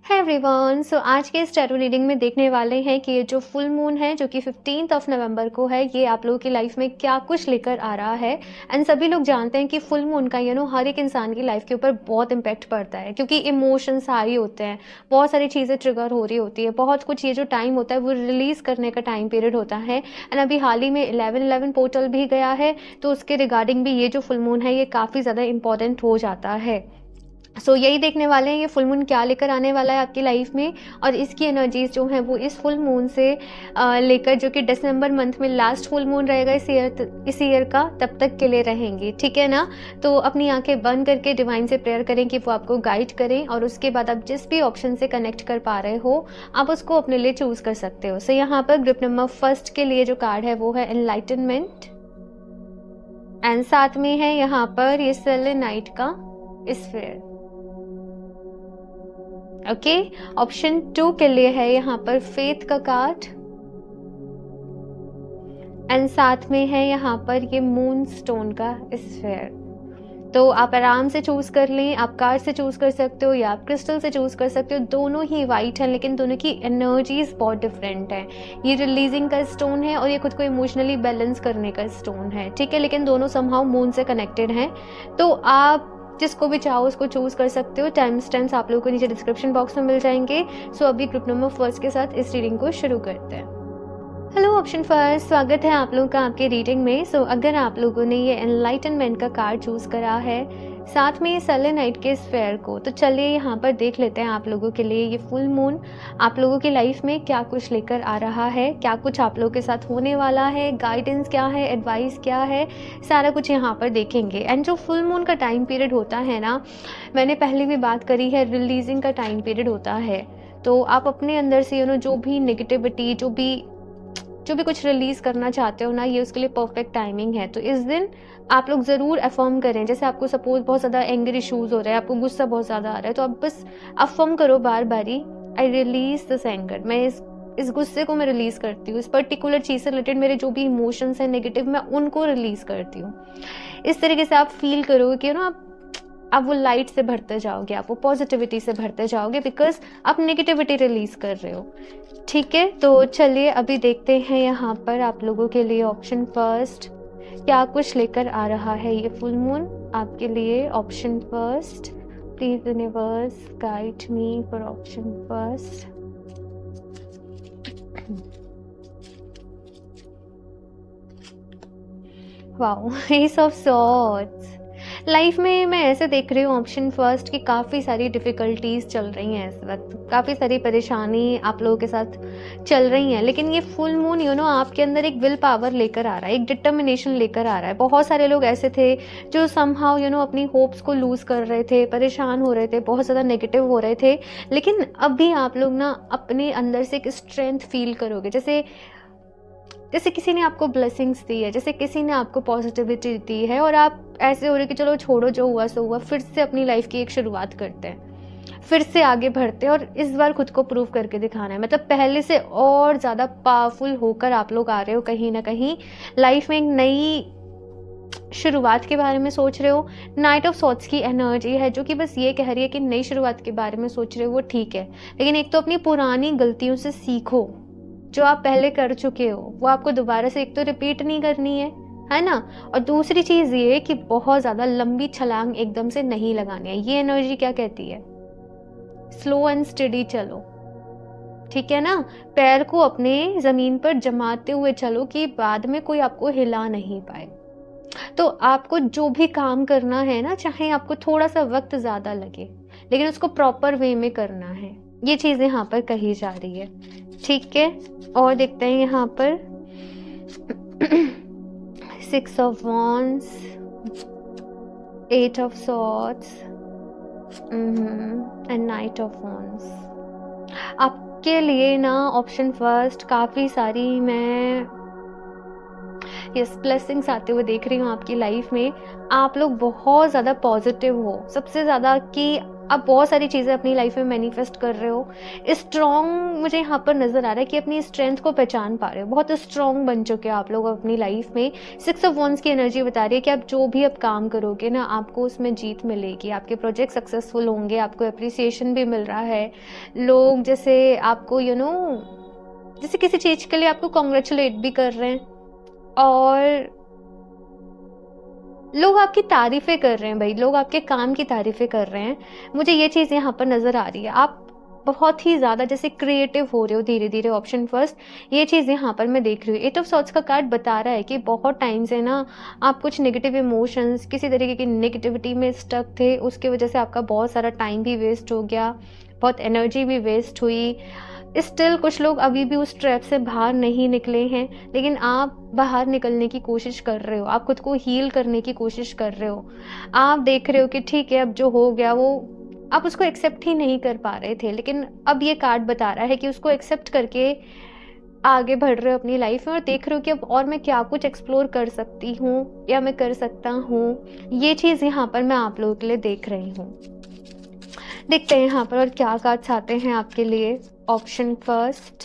है एवरीवन। सो आज के इस टैरो रीडिंग में देखने वाले हैं कि ये जो फुल मून है जो कि 15 नवंबर को है, ये आप लोगों की लाइफ में क्या कुछ लेकर आ रहा है। एंड सभी लोग जानते हैं कि फुल मून का हर एक इंसान की लाइफ के ऊपर बहुत इम्पैक्ट पड़ता है, क्योंकि इमोशंस हाई होते हैं, बहुत सारी चीज़ें ट्रिगर हो रही होती है, बहुत कुछ। ये जो टाइम होता है वो रिलीज़ करने का टाइम पीरियड होता है। एंड अभी हाल ही में 11/11 पोर्टल भी गया है, तो उसके रिगार्डिंग भी ये जो फुल मून है ये काफ़ी ज़्यादा इंपॉर्टेंट हो जाता है। यही देखने वाले हैं ये फुल मून क्या लेकर आने वाला है आपकी लाइफ में, और इसकी एनर्जीज जो हैं वो इस फुल मून से लेकर, जो कि दिसंबर मंथ में लास्ट फुल मून रहेगा इस ईयर का, तब तक के लिए रहेंगी। ठीक है ना। तो अपनी आंखें बंद करके डिवाइन से प्रेयर करें कि वो आपको गाइड करें, और उसके बाद आप जिस भी ऑप्शन से कनेक्ट कर पा रहे हो आप उसको अपने लिए चूज कर सकते हो। यहाँ पर ग्रुप नंबर फर्स्ट के लिए जो कार्ड है वो है एनलाइटनमेंट, एंड साथ में है यहाँ पर ये सेलेनाइट का स्फीयर। ओके। ऑप्शन 2 के लिए है यहाँ पर फेथ का कार्ड, एंड साथ में है यहाँ पर ये मून स्टोन का स्फीयर। तो आप आराम से चूज कर लें, आप कार्ड से चूज कर सकते हो या आप क्रिस्टल से चूज कर सकते हो। दोनों ही वाइट हैं, लेकिन दोनों की एनर्जीज बहुत डिफरेंट है। ये रिलीजिंग का स्टोन है और ये खुद को इमोशनली बैलेंस करने का स्टोन है। ठीक है, लेकिन दोनों समहाउ मून से कनेक्टेड हैं। तो आप जिसको भी चाहो उसको चूज कर सकते हो। टाइम स्टैम्प्स आप लोगों को नीचे डिस्क्रिप्शन बॉक्स में मिल जाएंगे। अभी ग्रुप नंबर फर्स्ट के साथ इस रीडिंग को शुरू करते हैं। हेलो ऑप्शन फर्स्ट, स्वागत है आप लोगों का आपके रीडिंग में। अगर आप लोगों ने ये एनलाइटनमेंट का कार्ड चूज करा है, साथ में ये सेलेनाइट के स्फीयर को, तो चलिए यहाँ पर देख लेते हैं आप लोगों के लिए ये फुल मून आप लोगों की लाइफ में क्या कुछ लेकर आ रहा है, क्या कुछ आप लोगों के साथ होने वाला है, गाइडेंस क्या है, एडवाइस क्या है, सारा कुछ यहाँ पर देखेंगे। एंड जो फुल मून का टाइम पीरियड होता है ना, मैंने पहले भी बात करी है, रिलीजिंग का टाइम पीरियड होता है। तो आप अपने अंदर से जो भी नेगेटिविटी, जो भी कुछ रिलीज करना चाहते हो ना, ये उसके लिए परफेक्ट टाइमिंग है। तो इस दिन आप लोग ज़रूर अफर्म करें। जैसे आपको सपोज बहुत ज़्यादा एंगर इशूज़ हो रहे हैं, आपको गुस्सा बहुत ज़्यादा आ रहा है, तो आप बस अफर्म करो बार बारी, आई रिलीज दिस एंगर। मैं इस गुस्से को मैं रिलीज़ करती हूँ, इस पर्टिकुलर चीज़ से रिलेटेड मेरे जो भी इमोशंस हैं नेगेटिव, मैं उनको रिलीज़ करती हूँ। इस तरीके से आप फील करोगे कि आप वो लाइट से भरते जाओगे, आप वो पॉजिटिविटी से भरते जाओगे, बिकॉज आप नेगेटिविटी रिलीज कर रहे हो। ठीक है, तो चलिए अभी देखते हैं यहाँ पर आप लोगों के लिए ऑप्शन फर्स्ट क्या कुछ लेकर आ रहा है ये फुल मून आपके लिए। Option first, please universe guide me for option first. Wow, S of swords. Life में मैं ऐसे देख रही हूँ ऑप्शन फर्स्ट की काफ़ी सारी डिफ़िकल्टीज चल रही हैं इस वक्त, काफ़ी सारी परेशानी आप लोगों के साथ चल रही हैं, लेकिन ये फुल मून आपके अंदर एक विल पावर लेकर आ रहा है, एक डिटर्मिनेशन लेकर आ रहा है। बहुत सारे लोग ऐसे थे जो समहाउ अपनी होप्स को लूज़ कर रहे थे, परेशान हो रहे थे, बहुत ज़्यादा नेगेटिव हो रहे थे, लेकिन अभी आप लोग ना अपने अंदर से एक स्ट्रेंथ फील करोगे, जैसे किसी ने आपको ब्लेसिंग्स दी है, जैसे किसी ने आपको पॉजिटिविटी दी है, और आप ऐसे हो रहे कि चलो छोड़ो, जो हुआ सो हुआ, फिर से अपनी लाइफ की एक शुरुआत करते हैं, फिर से आगे बढ़ते हैं, और इस बार खुद को प्रूव करके दिखाना है। मतलब पहले से और ज़्यादा पावरफुल होकर आप लोग आ रहे हो, कहीं ना कहीं लाइफ में एक नई शुरुआत के बारे में सोच रहे हो। नाइट ऑफ सॉर्ड्स की एनर्जी है जो कि बस ये कह रही है कि नई शुरुआत के बारे में सोच रहे हो, वो ठीक है, लेकिन एक तो अपनी पुरानी गलतियों से सीखो, जो आप पहले कर चुके हो वो आपको दोबारा से एक तो रिपीट नहीं करनी है ना। और दूसरी चीज ये कि बहुत ज्यादा लंबी छलांग एकदम से नहीं लगानी है। ये एनर्जी क्या कहती है, स्लो एंड स्टडी चलो, ठीक है ना। पैर को अपने जमीन पर जमाते हुए चलो कि बाद में कोई आपको हिला नहीं पाए। तो आपको जो भी काम करना है ना, चाहे आपको थोड़ा सा वक्त ज्यादा लगे, लेकिन उसको प्रॉपर वे में करना है। ये चीज यहाँ पर कही जा रही है, ठीक है। और देखते हैं यहाँ पर 6 of Wands, 8 of Swords and Knight of Wands। आपके लिए ना ऑप्शन फर्स्ट काफ़ी सारी मैं ब्लेसिंग्स आते हुए देख रही हूँ आपकी लाइफ में। आप लोग बहुत ज़्यादा पॉजिटिव हो, सबसे ज़्यादा कि आप बहुत सारी चीज़ें अपनी लाइफ में मैनिफेस्ट कर रहे हो। स्ट्रॉन्ग मुझे यहाँ पर नज़र आ रहा है कि अपनी स्ट्रेंथ को पहचान पा रहे हो, बहुत स्ट्रॉन्ग बन चुके हो आप लोग अपनी लाइफ में। 6 ऑफ वंस की एनर्जी बता रही है कि आप जो भी अब काम करोगे ना, आपको उसमें जीत मिलेगी, आपके प्रोजेक्ट सक्सेसफुल होंगे, आपको अप्रिसिएशन भी मिल रहा है। लोग जैसे आपको जैसे किसी चीज़ के लिए आपको कॉन्ग्रेचुलेट भी कर रहे हैं, और लोग आपकी तारीफें कर रहे हैं भाई, लोग आपके काम की तारीफें कर रहे हैं। मुझे ये चीज़ यहाँ पर नज़र आ रही है। आप बहुत ही ज़्यादा जैसे क्रिएटिव हो रहे हो धीरे धीरे। ऑप्शन फर्स्ट, ये चीज़ यहाँ पर मैं देख रही हूँ। 8 ऑफ सॉर्ड्स का कार्ड बता रहा है कि बहुत टाइम से ना आप कुछ नेगेटिव इमोशंस, किसी तरीके की नेगेटिविटी में स्टक थे, उसकी वजह से आपका बहुत सारा टाइम भी वेस्ट हो गया, बहुत एनर्जी भी वेस्ट हुई। स्टिल कुछ लोग अभी भी उस ट्रैप से बाहर नहीं निकले हैं, लेकिन आप बाहर निकलने की कोशिश कर रहे हो, आप खुद को हील करने की कोशिश कर रहे हो। आप देख रहे हो कि ठीक है, अब जो हो गया वो आप उसको एक्सेप्ट ही नहीं कर पा रहे थे, लेकिन अब ये कार्ड बता रहा है कि उसको एक्सेप्ट करके आगे बढ़ रहे हो अपनी लाइफ में, और देख रहे हो कि अब और मैं क्या कुछ एक्सप्लोर कर सकती हूँ या मैं कर सकता हूँ। ये चीज़ यहाँ पर मैं आप लोगों के लिए देख रही हूँ। देखते हैं यहाँ पर और क्या कार्ड्स आते हैं आपके लिए। Option first,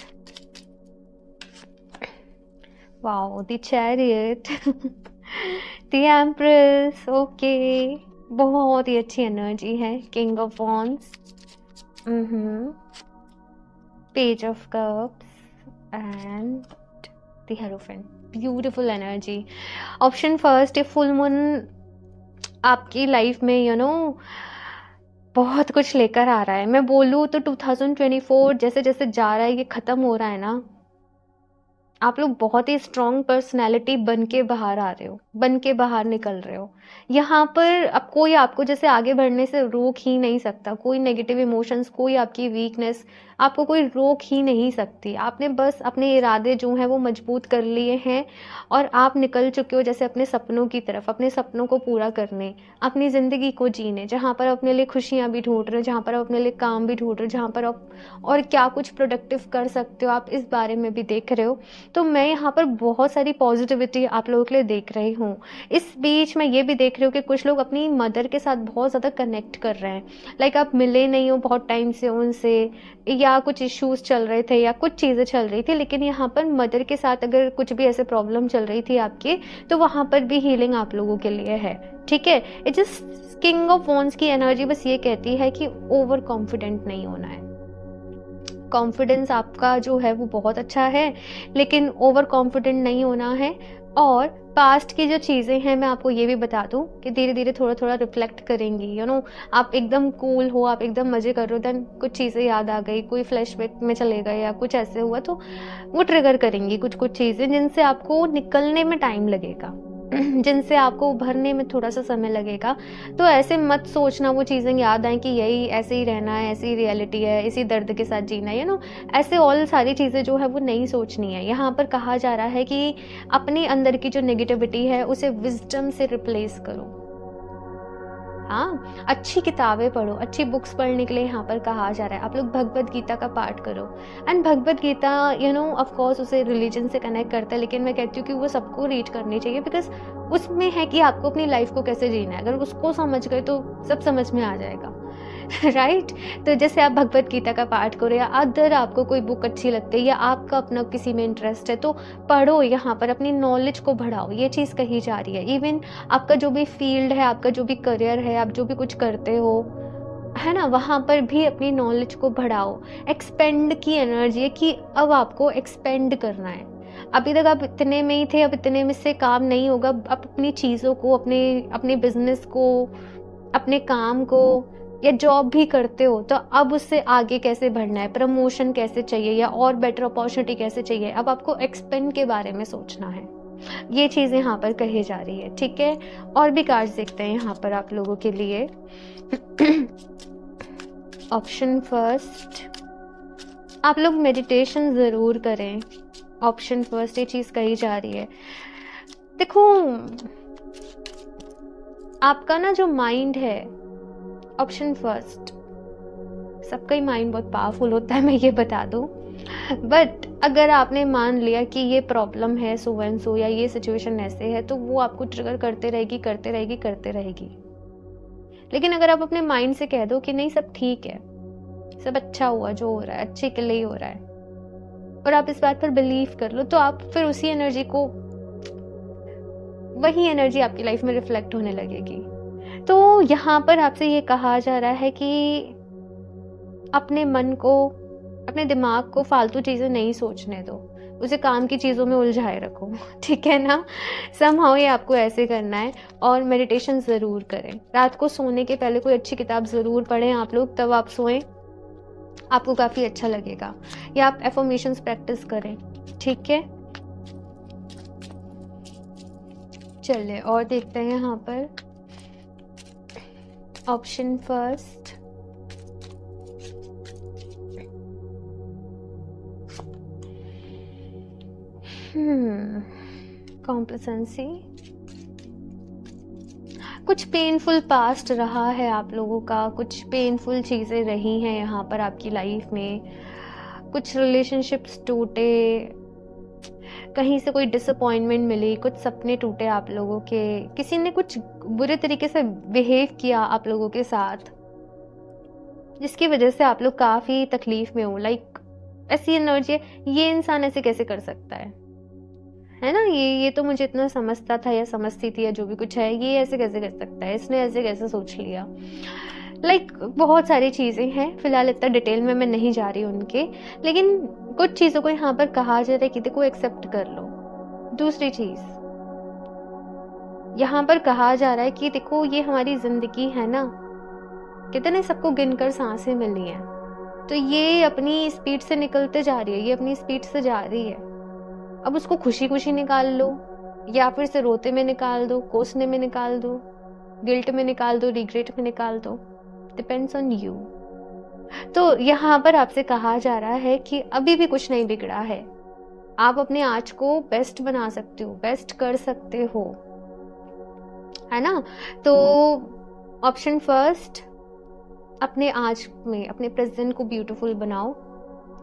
wow, the chariot, the empress, okay, बहुत ही अच्छी एनर्जी है। King of wands, page of cups and the hierophant, beautiful energy. Option first, ये फुल मून आपकी लाइफ में बहुत कुछ लेकर आ रहा है। मैं बोलूँ तो 2024 जैसे जैसे जा रहा है, ये ख़त्म हो रहा है ना, आप लोग बहुत ही स्ट्रॉन्ग पर्सनैलिटी बन के बाहर आ रहे हो, बन के बाहर निकल रहे हो। यहाँ पर अब कोई आपको जैसे आगे बढ़ने से रोक ही नहीं सकता। कोई नेगेटिव इमोशंस, कोई आपकी वीकनेस आपको कोई रोक ही नहीं सकती। आपने बस अपने इरादे जो हैं वो मजबूत कर लिए हैं, और आप निकल चुके हो जैसे अपने सपनों की तरफ, अपने सपनों को पूरा करने, अपनी ज़िंदगी को जीने, जहाँ पर अपने लिए खुशियाँ भी ढूंढ रहे हो, जहाँ पर अपने लिए काम भी ढूंढ रहे हो, जहाँ पर आप और क्या कुछ प्रोडक्टिव कर सकते हो, आप इस बारे में भी देख रहे हो। तो मैं यहाँ पर बहुत सारी पॉजिटिविटी आप लोगों के लिए देख रही हूँ। इस बीच मैं ये भी देख रही हूँ कि कुछ लोग अपनी मदर के साथ बहुत ज़्यादा कनेक्ट कर रहे हैं। लाइक आप मिले नहीं हो बहुत टाइम से उनसे, या कुछ इश्यूज चल रहे थे या कुछ चीज़ें चल रही थी, लेकिन यहाँ पर मदर के साथ अगर कुछ भी ऐसे प्रॉब्लम चल रही थी आपकी, तो वहाँ पर भी हीलिंग आप लोगों के लिए है। ठीक है, it just king of wands की एनर्जी बस ये कहती है कि ओवर कॉन्फिडेंट नहीं होना है। कॉन्फिडेंस आपका जो है वो बहुत अच्छा है, लेकिन ओवर कॉन्फिडेंट नहीं होना है। और पास्ट की जो चीज़ें हैं, मैं आपको ये भी बता दूं कि धीरे धीरे थोड़ा थोड़ा रिफ्लेक्ट करेंगी। आप एकदम कूल हो, आप एकदम मज़े कर रहे हो, देन कुछ चीज़ें याद आ गई, कोई फ्लैशबैक में चले गए या कुछ ऐसे हुआ, तो वो ट्रिगर करेंगी कुछ कुछ चीज़ें जिनसे आपको निकलने में टाइम लगेगा, जिनसे आपको उभरने में थोड़ा सा समय लगेगा। तो ऐसे मत सोचना वो चीज़ें याद आएँ कि यही ऐसे ही रहना है, ऐसी रियलिटी है, इसी दर्द के साथ जीना है, ऐसे ऑल सारी चीज़ें जो है वो नहीं सोचनी है। यहाँ पर कहा जा रहा है कि अपने अंदर की जो नेगेटिविटी है उसे विजडम से रिप्लेस करो। हाँ, अच्छी किताबें पढ़ो, अच्छी बुक्स पढ़ने के लिए यहाँ पर कहा जा रहा है। आप लोग भगवद गीता का पाठ करो। And Bhagavad Gita of course उसे रिलीजन से कनेक्ट करता है, लेकिन मैं कहती हूँ कि वो सबको रीड करनी चाहिए, बिकॉज उसमें है कि आपको अपनी लाइफ को कैसे जीना है। अगर उसको समझ गए तो सब समझ में आ जाएगा। राइट तो जैसे आप भगवद गीता का पाठ करो, या अदर आपको कोई बुक अच्छी लगती है, या आपका अपना किसी में इंटरेस्ट है, तो पढ़ो, यहाँ पर अपनी नॉलेज को बढ़ाओ, ये चीज़ कही जा रही है। इवन आपका जो भी फील्ड है, आपका जो भी करियर है, आप जो भी कुछ करते हो, है ना, वहाँ पर भी अपनी नॉलेज को बढ़ाओ। एक्सपेंड की एनर्जी है कि अब आपको एक्सपेंड करना है। अभी तक आप इतने में ही थे, अब इतने में से काम नहीं होगा। आप अपनी चीज़ों को, अपने बिजनेस को, अपने काम को, या जॉब भी करते हो, तो अब उससे आगे कैसे बढ़ना है, प्रमोशन कैसे चाहिए, या और बेटर अपॉर्चुनिटी कैसे चाहिए, अब आपको एक्सपेंड के बारे में सोचना है। ये चीज़ यहाँ पर कही जा रही है। ठीक है, और भी कार्ड्स देखते हैं यहाँ पर आप लोगों के लिए। ऑप्शन फर्स्ट, आप लोग मेडिटेशन ज़रूर करें। ऑप्शन फर्स्ट, ये चीज़ कही जा रही है। देखो, आपका ना जो माइंड है, ऑप्शन फर्स्ट, सबका ही माइंड बहुत पावरफुल होता है, मैं ये बता दूं, बट अगर आपने मान लिया कि ये प्रॉब्लम है सो एंड सो, या ये सिचुएशन ऐसे है, तो वो आपको ट्रिगर करते रहेगी, करते रहेगी, करते रहेगी। लेकिन अगर आप अपने माइंड से कह दो कि नहीं सब ठीक है, सब अच्छा हुआ, जो हो रहा है अच्छे के लिए ही हो रहा है, और आप इस बात पर बिलीव कर लो, तो आप फिर उसी एनर्जी को, वही एनर्जी आपकी लाइफ में रिफ्लेक्ट होने लगेगी। तो यहाँ पर आपसे ये कहा जा रहा है कि अपने मन को, अपने दिमाग को फालतू चीज़ें नहीं सोचने दो, उसे काम की चीज़ों में उलझाए रखो। ठीक है ना? समहाउ ये आपको ऐसे करना है। और मेडिटेशन ज़रूर करें। रात को सोने के पहले कोई अच्छी किताब ज़रूर पढ़ें आप लोग, तब आप सोएं, आपको काफ़ी अच्छा लगेगा। या आप एफर्मेशंस प्रैक्टिस करें। ठीक है, चलिए और देखते हैं यहाँ पर ऑप्शन फर्स्ट। कॉम्प्लेसेंसी, कुछ पेनफुल पास्ट रहा है आप लोगों का, कुछ पेनफुल चीज़ें रही हैं यहाँ पर आपकी लाइफ में, कुछ रिलेशनशिप्स टूटे, कहीं से कोई डिसअपॉइंटमेंट मिली, कुछ सपने टूटे आप लोगों के, किसी ने कुछ बुरे तरीके से बिहेव किया आप लोगों के साथ, जिसकी वजह से आप लोग काफ़ी तकलीफ में हो। लाइक ऐसी एनर्जी, ये इंसान ऐसे कैसे कर सकता है ना, ये तो मुझे इतना समझता था या समझती थी या जो भी कुछ है, ये ऐसे कैसे कर सकता है, इसने ऐसे कैसे सोच लिया। लाइक बहुत सारी चीज़ें हैं, फिलहाल इतना डिटेल में मैं नहीं जा रही उनके, लेकिन कुछ चीज़ों को यहाँ पर कहा जा रहा है कि देखो एक्सेप्ट कर लो। दूसरी चीज़ यहाँ पर कहा जा रहा है कि देखो ये हमारी जिंदगी है ना, कहते ना सबको गिनकर सांसें मिली हैं, तो ये अपनी स्पीड से निकलते जा रही है, ये अपनी स्पीड से जा रही है। अब उसको खुशी खुशी निकाल लो, या फिर से रोते में निकाल दो, कोसने में निकाल दो, गिल्ट में निकाल दो, रिग्रेट में निकाल दो, डिपेंड्स ऑन यू। तो यहाँ पर आपसे कहा जा रहा है कि अभी भी कुछ नहीं बिगड़ा है, आप अपने आज को बेस्ट बना सकते हो, बेस्ट कर सकते हो, है ना। तो ऑप्शन फर्स्ट, अपने आज में, अपने प्रेजेंट को ब्यूटीफुल बनाओ।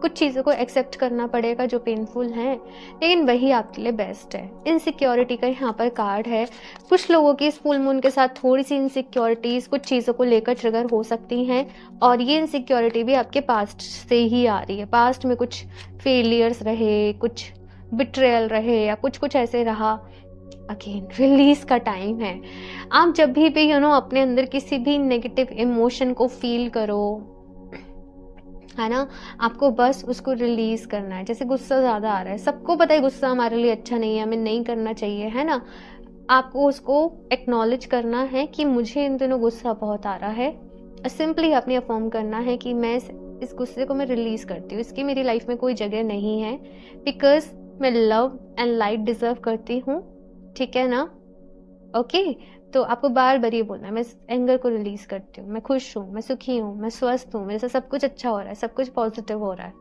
कुछ चीज़ों को एक्सेप्ट करना पड़ेगा जो पेनफुल हैं, लेकिन वही आपके लिए बेस्ट है। इनसिक्योरिटी का यहाँ पर कार्ड है। कुछ लोगों की इस फुल मून के साथ थोड़ी सी इनसिक्योरिटीज़ कुछ चीज़ों को लेकर ट्रिगर हो सकती हैं, और ये इनसिक्योरिटी भी आपके पास्ट से ही आ रही है। पास्ट में कुछ फेलियर्स रहे, कुछ बिट्रेयल रहे, या कुछ कुछ ऐसे रहा। अगेन रिलीज का टाइम है। आप जब भी अपने अंदर किसी भी नेगेटिव इमोशन को फील करो, है ना, आपको बस उसको रिलीज करना है। जैसे गुस्सा ज्यादा आ रहा है, सबको पता है गुस्सा हमारे लिए अच्छा नहीं है, हमें नहीं करना चाहिए, है ना। आपको उसको एक्नॉलेज करना है कि मुझे इन दिनों गुस्सा बहुत आ रहा है, और सिंपली अपनी अफर्म करना है कि मैं इस गुस्से को मैं रिलीज करती हूँ, इसकी मेरी लाइफ में कोई जगह नहीं है, बिकॉज मैं लव एंड लाइट डिजर्व करती हूँ। ठीक है ना, ओके। तो आपको बार बार ये बोलना है, मैं इस एंगर को रिलीज करती हूँ, मैं खुश हूँ, मैं सुखी हूँ, मैं स्वस्थ हूँ, मेरे साथ सब कुछ अच्छा हो रहा है, सब कुछ पॉजिटिव हो रहा है।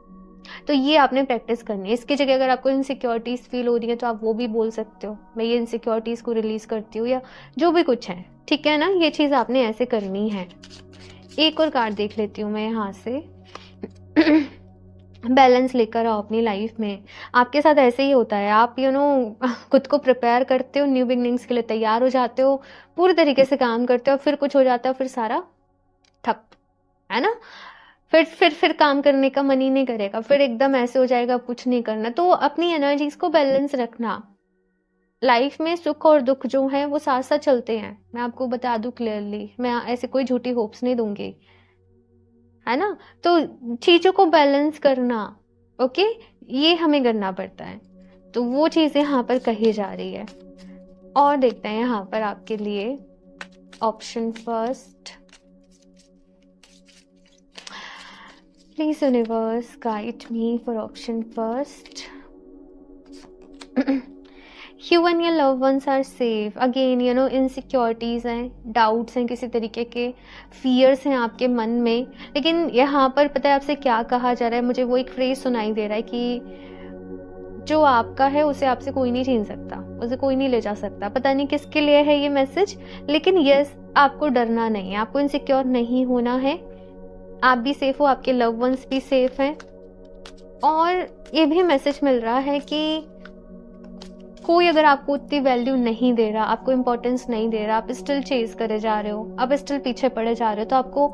तो ये आपने प्रैक्टिस करनी है। इसकी जगह अगर आपको इनसिक्योरिटीज फील हो रही है तो आप वो भी बोल सकते हो, मैं ये इनसिक्योरिटीज को रिलीज करती हूँ, या जो भी कुछ है। ठीक है ना, ये चीज़ आपने ऐसे करनी है। एक और कार्ड देख लेती हूँ मैं यहाँ से। बैलेंस लेकर आओ अपनी लाइफ में। आपके साथ ऐसे ही होता है, आप खुद को प्रिपेयर करते हो, न्यू बिगनिंग्स के लिए तैयार हो जाते हो, पूरी तरीके से काम करते हो, फिर कुछ हो जाता है, फिर सारा ठप, है ना। फिर काम करने का मन ही नहीं करेगा, फिर एकदम ऐसे हो जाएगा कुछ नहीं करना। तो अपनी एनर्जीज को बैलेंस रखना। लाइफ में सुख और दुख जो है वो साथ साथ चलते हैं, मैं आपको बता दूं क्लियरली, मैं ऐसे कोई झूठी होप्स नहीं दूंगी, है ना। तो चीजों को बैलेंस करना, ओके, ये हमें करना पड़ता है। तो वो चीज यहाँ पर कही जा रही है। और देखते हैं यहाँ पर आपके लिए option first. Please universe guide me for option first. You and your loved ones are safe. Again, insecurities हैं, डाउट्स हैं, किसी तरीके के फियर्स हैं आपके मन में, लेकिन यहाँ पर पता है आपसे क्या कहा जा रहा है। मुझे वो एक फ्रेज सुनाई दे रहा है कि जो आपका है उसे आपसे कोई नहीं छीन सकता, उसे कोई नहीं ले जा सकता। पता नहीं किसके लिए है ये मैसेज, लेकिन यस, आपको डरना नहीं है, आपको इनसिक्योर नहीं होना है। आप भी सेफ हो, आपके लव वंस भी सेफ हैं। और ये भी मैसेज मिल रहा है कि कोई अगर आपको उतनी वैल्यू नहीं दे रहा, आपको इम्पोर्टेंस नहीं दे रहा, आप स्टिल चेज करे जा रहे हो, आप स्टिल पीछे पड़े जा रहे हो, तो आपको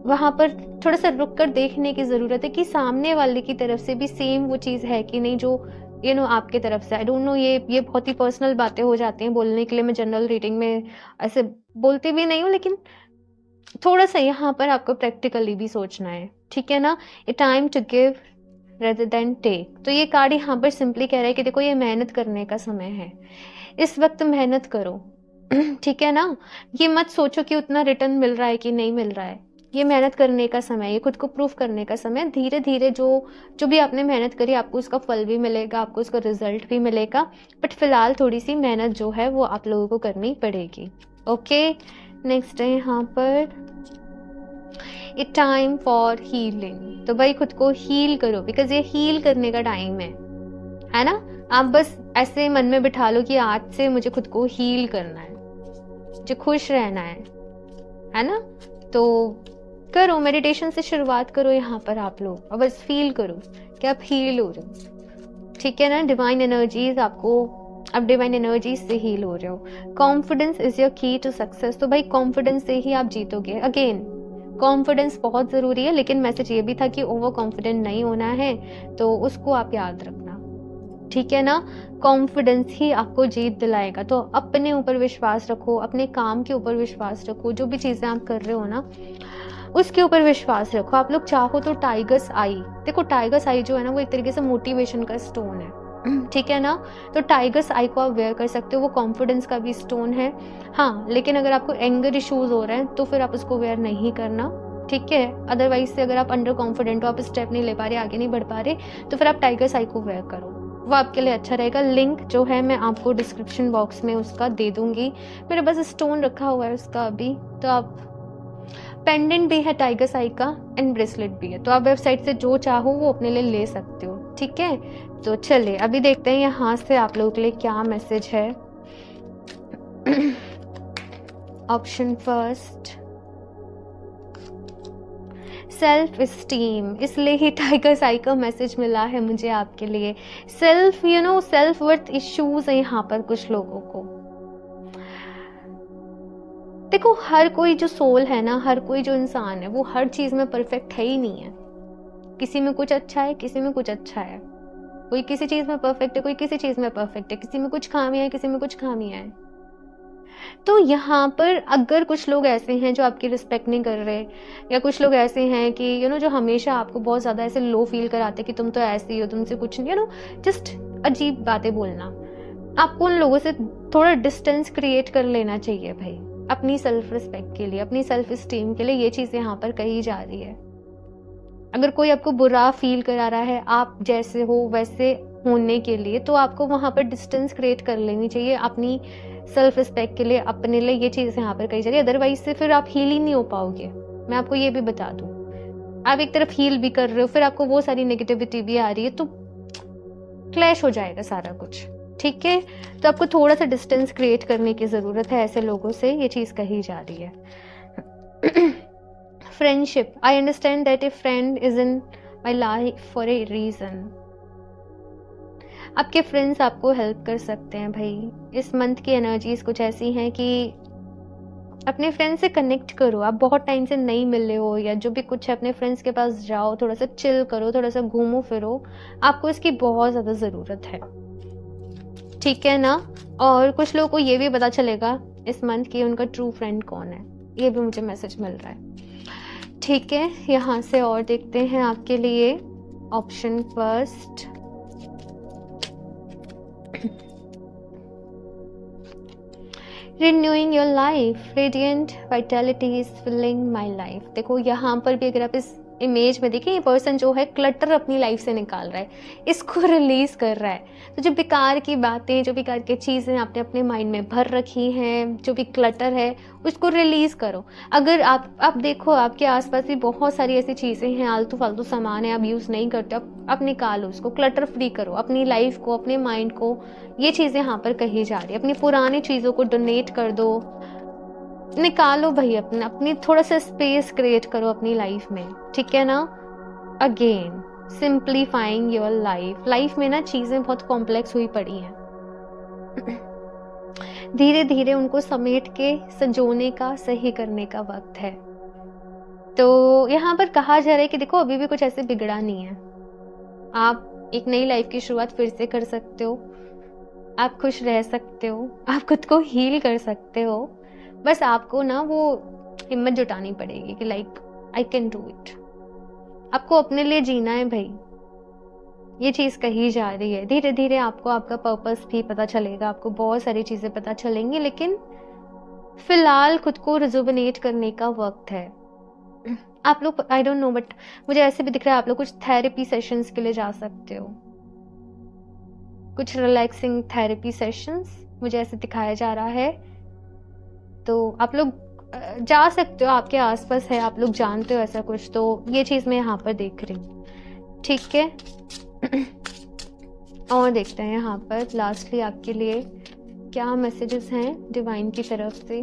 वहाँ पर थोड़ा सा रुक कर देखने की ज़रूरत है कि सामने वाले की तरफ से भी सेम वो चीज़ है कि नहीं जो आपके तरफ से। आई डोंट नो, ये बहुत ही पर्सनल बातें हो जाती हैं बोलने के लिए। मैं जनरल रीडिंग में ऐसे बोलती भी नहीं हूँ, लेकिन थोड़ा सा यहाँ पर आपको प्रैक्टिकली भी सोचना है, ठीक है ना। A time to give rather than take. तो ये कार्ड यहाँ पर सिंपली कह रहा है कि देखो, ये मेहनत करने का समय है, इस वक्त मेहनत करो, ठीक है ना। ये मत सोचो कि उतना रिटर्न मिल रहा है कि नहीं मिल रहा है। ये मेहनत करने का समय, ये खुद को प्रूफ करने का समय। धीरे धीरे जो भी आपने मेहनत करी, आपको उसका फल भी मिलेगा, आपको उसका रिजल्ट भी मिलेगा। बट फिलहाल थोड़ी सी मेहनत जो है वो आप लोगों को करनी पड़ेगी। ओके, नेक्स्ट है यहाँ पर ए टाइम फॉर हीलिंग। तो भाई खुद को हील करो, बिकॉज ये हील करने का टाइम है ना। आप बस ऐसे मन में बिठा लो कि आज से मुझे खुद को हील करना है, मुझे खुश रहना है ना। तो करो, मेडिटेशन से शुरुआत करो यहाँ पर आप लोग, और बस फील करो कि आप हील हो रहे हो, ठीक है ना। डिवाइन एनर्जीज आप डिवाइन एनर्जीज से हील हो रहे हो। कॉन्फिडेंस इज योर की टू सक्सेस। तो भाई कॉन्फिडेंस से ही आप जीतोगे। अगेन, कॉन्फिडेंस बहुत ज़रूरी है, लेकिन मैसेज ये भी था कि ओवर कॉन्फिडेंट नहीं होना है, तो उसको आप याद रखना, ठीक है ना। कॉन्फिडेंस ही आपको जीत दिलाएगा। तो अपने ऊपर विश्वास रखो, अपने काम के ऊपर विश्वास रखो, जो भी चीज़ें आप कर रहे हो ना उसके ऊपर विश्वास रखो। आप लोग चाहो तो टाइगर्स आई, देखो टाइगर्स आई जो है ना वो एक तरीके से मोटिवेशन का स्टोन है, ठीक है ना। तो टाइगर्स आई को आप वेयर कर सकते हो, वो कॉन्फिडेंस का भी स्टोन है। हाँ, लेकिन अगर आपको एंगर इश्यूज हो रहे हैं तो फिर आप उसको वेयर नहीं करना, ठीक है। अदरवाइज से अगर आप अंडर कॉन्फिडेंट हो, आप स्टेप नहीं ले पा रहे, आगे नहीं बढ़ पा रहे, तो फिर आप टाइगर्स आई को वेयर करो, वो आपके लिए अच्छा रहेगा। लिंक जो है मैं आपको डिस्क्रिप्शन बॉक्स में उसका दे दूंगी। मेरे पास स्टोन रखा हुआ है उसका अभी, तो आप पेंडेंट भी है टाइगर्स आई का एंड ब्रेसलेट भी है, तो आप वेबसाइट से जो चाहो वो अपने लिए ले सकते हो, ठीक है। तो चलिए अभी देखते हैं यहाँ से आप लोगों के लिए क्या मैसेज है। Option first, self esteem. इसलिए ही टाइगर्स आई का मैसेज मिला है मुझे आपके लिए। सेल्फ सेल्फ वर्थ इश्यूज है यहाँ पर कुछ लोगों को। देखो, हर कोई जो सोल है ना, हर कोई जो इंसान है, वो हर चीज में परफेक्ट है ही नहीं है। किसी में कुछ अच्छा है, किसी में कुछ अच्छा है। कोई किसी चीज में परफेक्ट है, कोई किसी चीज में परफेक्ट है। किसी में कुछ खामियां है, किसी में कुछ खामियां है। तो यहाँ पर अगर कुछ लोग ऐसे हैं जो आपकी रिस्पेक्ट नहीं कर रहे, या कुछ लोग ऐसे हैं कि जो हमेशा आपको बहुत ज्यादा ऐसे लो फील कराते कि तुम तो ऐसी हो, तुमसे कुछ नहीं, जस्ट अजीब बातें बोलना, आपको उन लोगों से थोड़ा डिस्टेंस क्रिएट कर लेना चाहिए भाई, अपनी सेल्फ रिस्पेक्ट के लिए, अपनी सेल्फ स्टीम के लिए। ये चीज यहाँ पर कही जा रही है। अगर कोई आपको बुरा फील करा रहा है आप जैसे हो वैसे होने के लिए, तो आपको वहां पर डिस्टेंस क्रिएट कर लेनी चाहिए अपनी सेल्फ रिस्पेक्ट के लिए, अपने लिए। ये चीज यहाँ पर कही जा रही है। अदरवाइज से फिर आप हील ही नहीं हो पाओगे, मैं आपको ये भी बता दूं। आप एक तरफ हील भी कर रहे हो, फिर आपको वो सारी नेगेटिविटी भी आ रही है, तो क्लैश हो जाएगा सारा कुछ, ठीक है। तो आपको थोड़ा सा डिस्टेंस क्रिएट करने की जरूरत है ऐसे लोगों से, ये चीज कही जा रही है। Friendship, I understand that a friend is in my life for a reason. आपके फ्रेंड्स आपको हेल्प कर सकते हैं भाई। इस मंथ की एनर्जीज कुछ ऐसी हैं कि अपने फ्रेंड्स से कनेक्ट करो। आप बहुत टाइम से नहीं मिले हो या जो भी कुछ है, अपने फ्रेंड्स के पास जाओ, थोड़ा सा चिल करो, थोड़ा सा घूमो फिरो, आपको इसकी बहुत ज़्यादा ज़रूरत है, ठीक है ना। और कुछ लोगों को ये भी पता चलेगा इस मंथ की उनका ट्रू फ्रेंड कौन है, ये भी मुझे मैसेज मिल रहा है, ठीक है। यहाँ से और देखते हैं आपके लिए। Option first, renewing your life, radiant vitality is filling my life. देखो यहाँ पर भी अगर आप इस इमेज में देखें, ये पर्सन जो है क्लटर अपनी लाइफ से निकाल रहा है, इसको रिलीज कर रहा है। तो जो बेकार की बातें, जो बेकार की चीज़ें आपने अपने माइंड में भर रखी हैं, जो भी क्लटर है उसको रिलीज करो। अगर आप देखो आपके आसपास भी बहुत सारी ऐसी चीज़ें हैं, आलतू फालतू सामान है, आप यूज़ नहीं करते, आप निकालो उसको, क्लटर फ्री करो अपनी लाइफ को, अपने माइंड को। ये चीज़ें यहाँ पर कही जा रही है। अपनी पुरानी चीज़ों को डोनेट कर दो, निकालो भाई, अपनी थोड़ा सा स्पेस क्रिएट करो अपनी लाइफ में, ठीक है ना। Again simplifying your life. Life में ना चीज़ें बहुत कॉम्प्लेक्स हुई पड़ी हैं, धीरे धीरे उनको समेट के संजोने का, सही करने का वक्त है। तो यहाँ पर कहा जा रहा है कि देखो अभी भी कुछ ऐसे बिगड़ा नहीं है, आप एक नई लाइफ की शुरुआत फिर से कर सकते हो, आप खुश रह सकते हो, आप खुद को हील कर सकते हो। बस आपको ना वो हिम्मत जुटानी पड़ेगी कि like I can do it. आपको अपने लिए जीना है भाई, ये चीज़ कही जा रही है। धीरे धीरे आपको आपका पर्पस भी पता चलेगा, आपको बहुत सारी चीज़ें पता चलेंगी, लेकिन फिलहाल खुद को रिजुविनेट करने का वक्त है। आप लोग आई डोंट नो बट मुझे ऐसे भी दिख रहा है आप लोग कुछ थेरेपी सेशंस के लिए जा सकते हो, कुछ रिलैक्सिंग थेरेपी सेशंस मुझे ऐसे दिखाया जा रहा है। तो आप लोग जा सकते हो, आपके आसपास है, आप लोग जानते हो ऐसा कुछ, तो ये चीज़ मैं यहाँ पर देख रही हूँ। ठीक है। और देखते हैं यहाँ पर लास्टली आपके लिए क्या मैसेजेस हैं डिवाइन की तरफ से।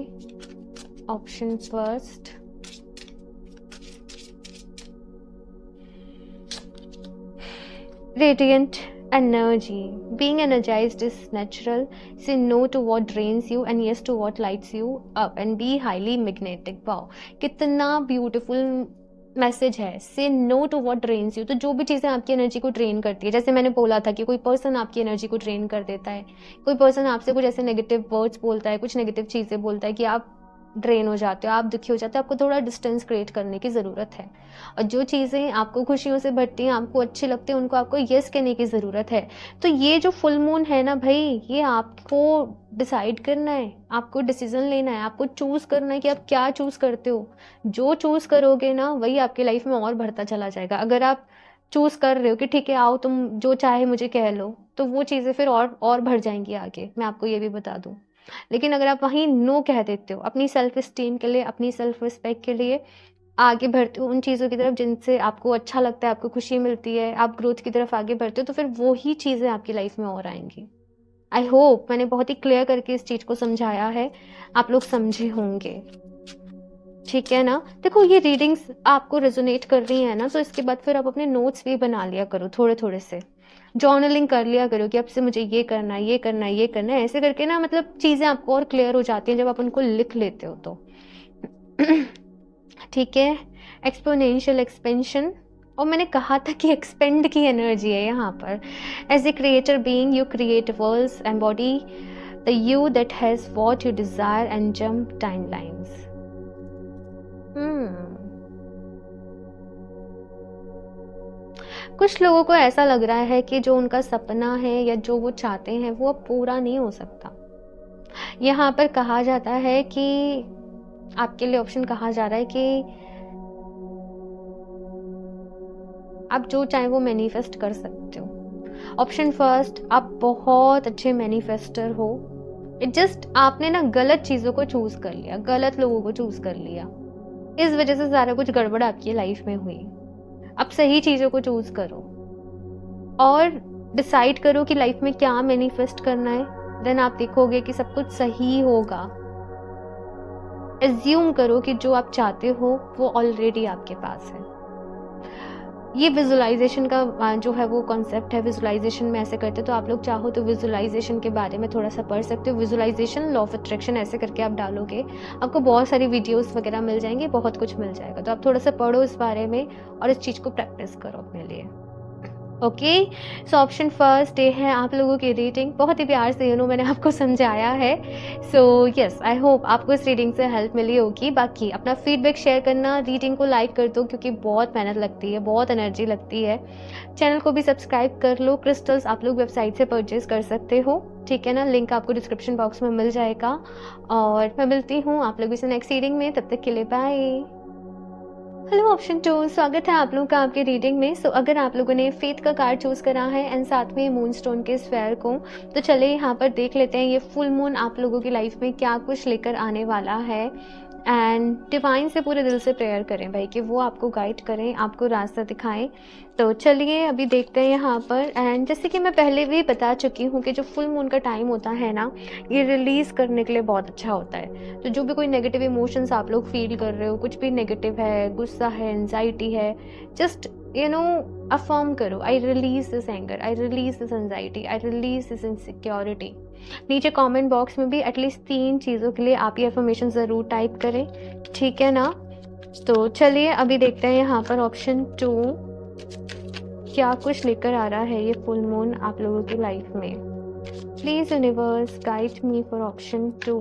Option first, radiant energy. Being energized is natural. Say no to what drains you and yes to what lights you up and be highly magnetic. Wow, कितना ब्यूटीफुल मैसेज है। Say no to what drains you. तो जो भी चीज़ें आपकी energy को drain करती है, जैसे मैंने बोला था कि कोई पर्सन आपकी एनर्जी को ड्रेन कर देता है, कोई पर्सन आपसे कुछ ऐसे नेगेटिव वर्ड्स बोलता है, कुछ नेगेटिव चीज़ें बोलता है कि आप ड्रेन हो जाते हो, आप दुखी हो जाते हो, आपको थोड़ा डिस्टेंस क्रिएट करने की ज़रूरत है। और जो चीज़ें आपको खुशियों से भरती हैं, आपको अच्छी लगती हैं, उनको आपको यस कहने की ज़रूरत है। तो ये जो फुल मून है ना भाई, ये आपको डिसाइड करना है, आपको डिसीजन लेना है, आपको चूज़ करना है कि आप क्या चूज़ करते हो। जो चूज़ करोगे ना वही आपकी लाइफ में और बढ़ता चला जाएगा। अगर आप चूज़ कर रहे हो कि ठीक है आओ तुम जो चाहे मुझे कह लो, तो वो चीज़ें फिर और बढ़ जाएंगी आगे, मैं आपको ये भी बता दूँ। लेकिन अगर आप वहीं नो कह देते हो अपनी सेल्फ इस्टीम के लिए, अपनी सेल्फ रिस्पेक्ट के लिए, आगे बढ़ते हो उन चीज़ों की तरफ जिनसे आपको अच्छा लगता है, आपको खुशी मिलती है, आप ग्रोथ की तरफ आगे बढ़ते हो, तो फिर वो ही चीज़ें आपकी लाइफ में और आएंगी। आई होप मैंने बहुत ही क्लियर करके इस चीज़ को समझाया है, आप लोग समझे होंगे। ठीक है ना। देखो ये रीडिंग्स आपको रेजोनेट कर रही है ना, तो इसके बाद फिर आप अपने नोट्स भी बना लिया करो, थोड़े थोड़े से जर्नलिंग कर लिया करो कि अब से मुझे ये करना है, ये करना है, ये करना है। ऐसे करके ना मतलब चीज़ें आपको और क्लियर हो जाती हैं जब आप उनको लिख लेते हो तो। ठीक है। एक्सपोनेंशियल एक्सपेंशन, और मैंने कहा था कि एक्सपेंड की एनर्जी है यहाँ पर। As a creator being you create worlds, embody the you that has what you desire and jump timelines. कुछ लोगों को ऐसा लग रहा है कि जो उनका सपना है या जो वो चाहते हैं वो अब पूरा नहीं हो सकता। यहाँ पर कहा जाता है कि आपके लिए ऑप्शन कहा जा रहा है कि आप जो चाहे वो मैनिफेस्ट कर सकते हो। ऑप्शन फर्स्ट, आप बहुत अच्छे मैनिफेस्टर हो। इट जस्ट आपने ना गलत चीज़ों को चूज कर लिया, गलत लोगों को चूज कर लिया, इस वजह से सारा कुछ गड़बड़ आपकी लाइफ में हुई। अब सही चीज़ों को चूज करो और डिसाइड करो कि लाइफ में क्या मैनिफेस्ट करना है, देन आप देखोगे कि सब कुछ सही होगा। एज्यूम करो कि जो आप चाहते हो वो ऑलरेडी आपके पास है। ये विजुअलाइजेशन का जो है वो कॉन्सेप्ट है। विजुअलाइजेशन में ऐसे करते तो आप लोग चाहो तो विजुअलाइजेशन के बारे में थोड़ा सा पढ़ सकते हो। विजुअलाइजेशन, लॉ ऑफ अट्रैक्शन, ऐसे करके आप डालोगे आपको बहुत सारी वीडियोस वगैरह मिल जाएंगे, बहुत कुछ मिल जाएगा। तो आप थोड़ा सा पढ़ो इस बारे में और इस चीज़ को प्रैक्टिस करो अपने लिए। ओके, सो ऑप्शन फर्स्ट ये है आप लोगों की रीडिंग। बहुत ही प्यार से मैंने आपको समझाया है। सो यस, आई होप आपको इस रीडिंग से हेल्प मिली होगी। बाकी अपना फीडबैक शेयर करना, रीडिंग को लाइक कर दो क्योंकि बहुत मेहनत लगती है, बहुत एनर्जी लगती है। चैनल को भी सब्सक्राइब कर लो। क्रिस्टल्स आप लोग वेबसाइट से परचेज कर सकते हो, ठीक है ना। लिंक आपको डिस्क्रिप्शन बॉक्स में मिल जाएगा। और मैं मिलती हूँ आप लोगों से नेक्स्ट रीडिंग में, तब तक के लिए बाय। हेलो ऑप्शन 2, स्वागत है आप लोगों का आपके रीडिंग में। सो अगर आप लोगों ने फेथ का कार्ड चूज करा है एंड साथ में मून स्टोन के स्फेयर को, तो चले यहाँ पर देख लेते हैं ये फुल मून आप लोगों की लाइफ में क्या कुछ लेकर आने वाला है। एंड डिवाइन से पूरे दिल से प्रेयर करें भाई कि वो आपको गाइड करें, आपको रास्ता दिखाएं। तो चलिए अभी देखते हैं यहाँ पर। एंड जैसे कि मैं पहले भी बता चुकी हूँ कि जो फुल मून का टाइम होता है ना, ये रिलीज़ करने के लिए बहुत अच्छा होता है। तो जो भी कोई नेगेटिव इमोशंस आप लोग फील कर रहे हो, कुछ भी नेगेटिव है, गुस्सा है, एंजाइटी है, जस्ट अफर्म करो, I release this anger, I release this anxiety, I release this insecurity. नीचे कमेंट बॉक्स में भी एटलीस्ट 3 चीज़ों के लिए आप ये अफर्मेशन ज़रूर टाइप करें, ठीक है ना। तो चलिए अभी देखते हैं यहाँ पर ऑप्शन 2 क्या कुछ लेकर आ रहा है ये फुल मून आप लोगों की लाइफ में। Please universe guide me for option 2।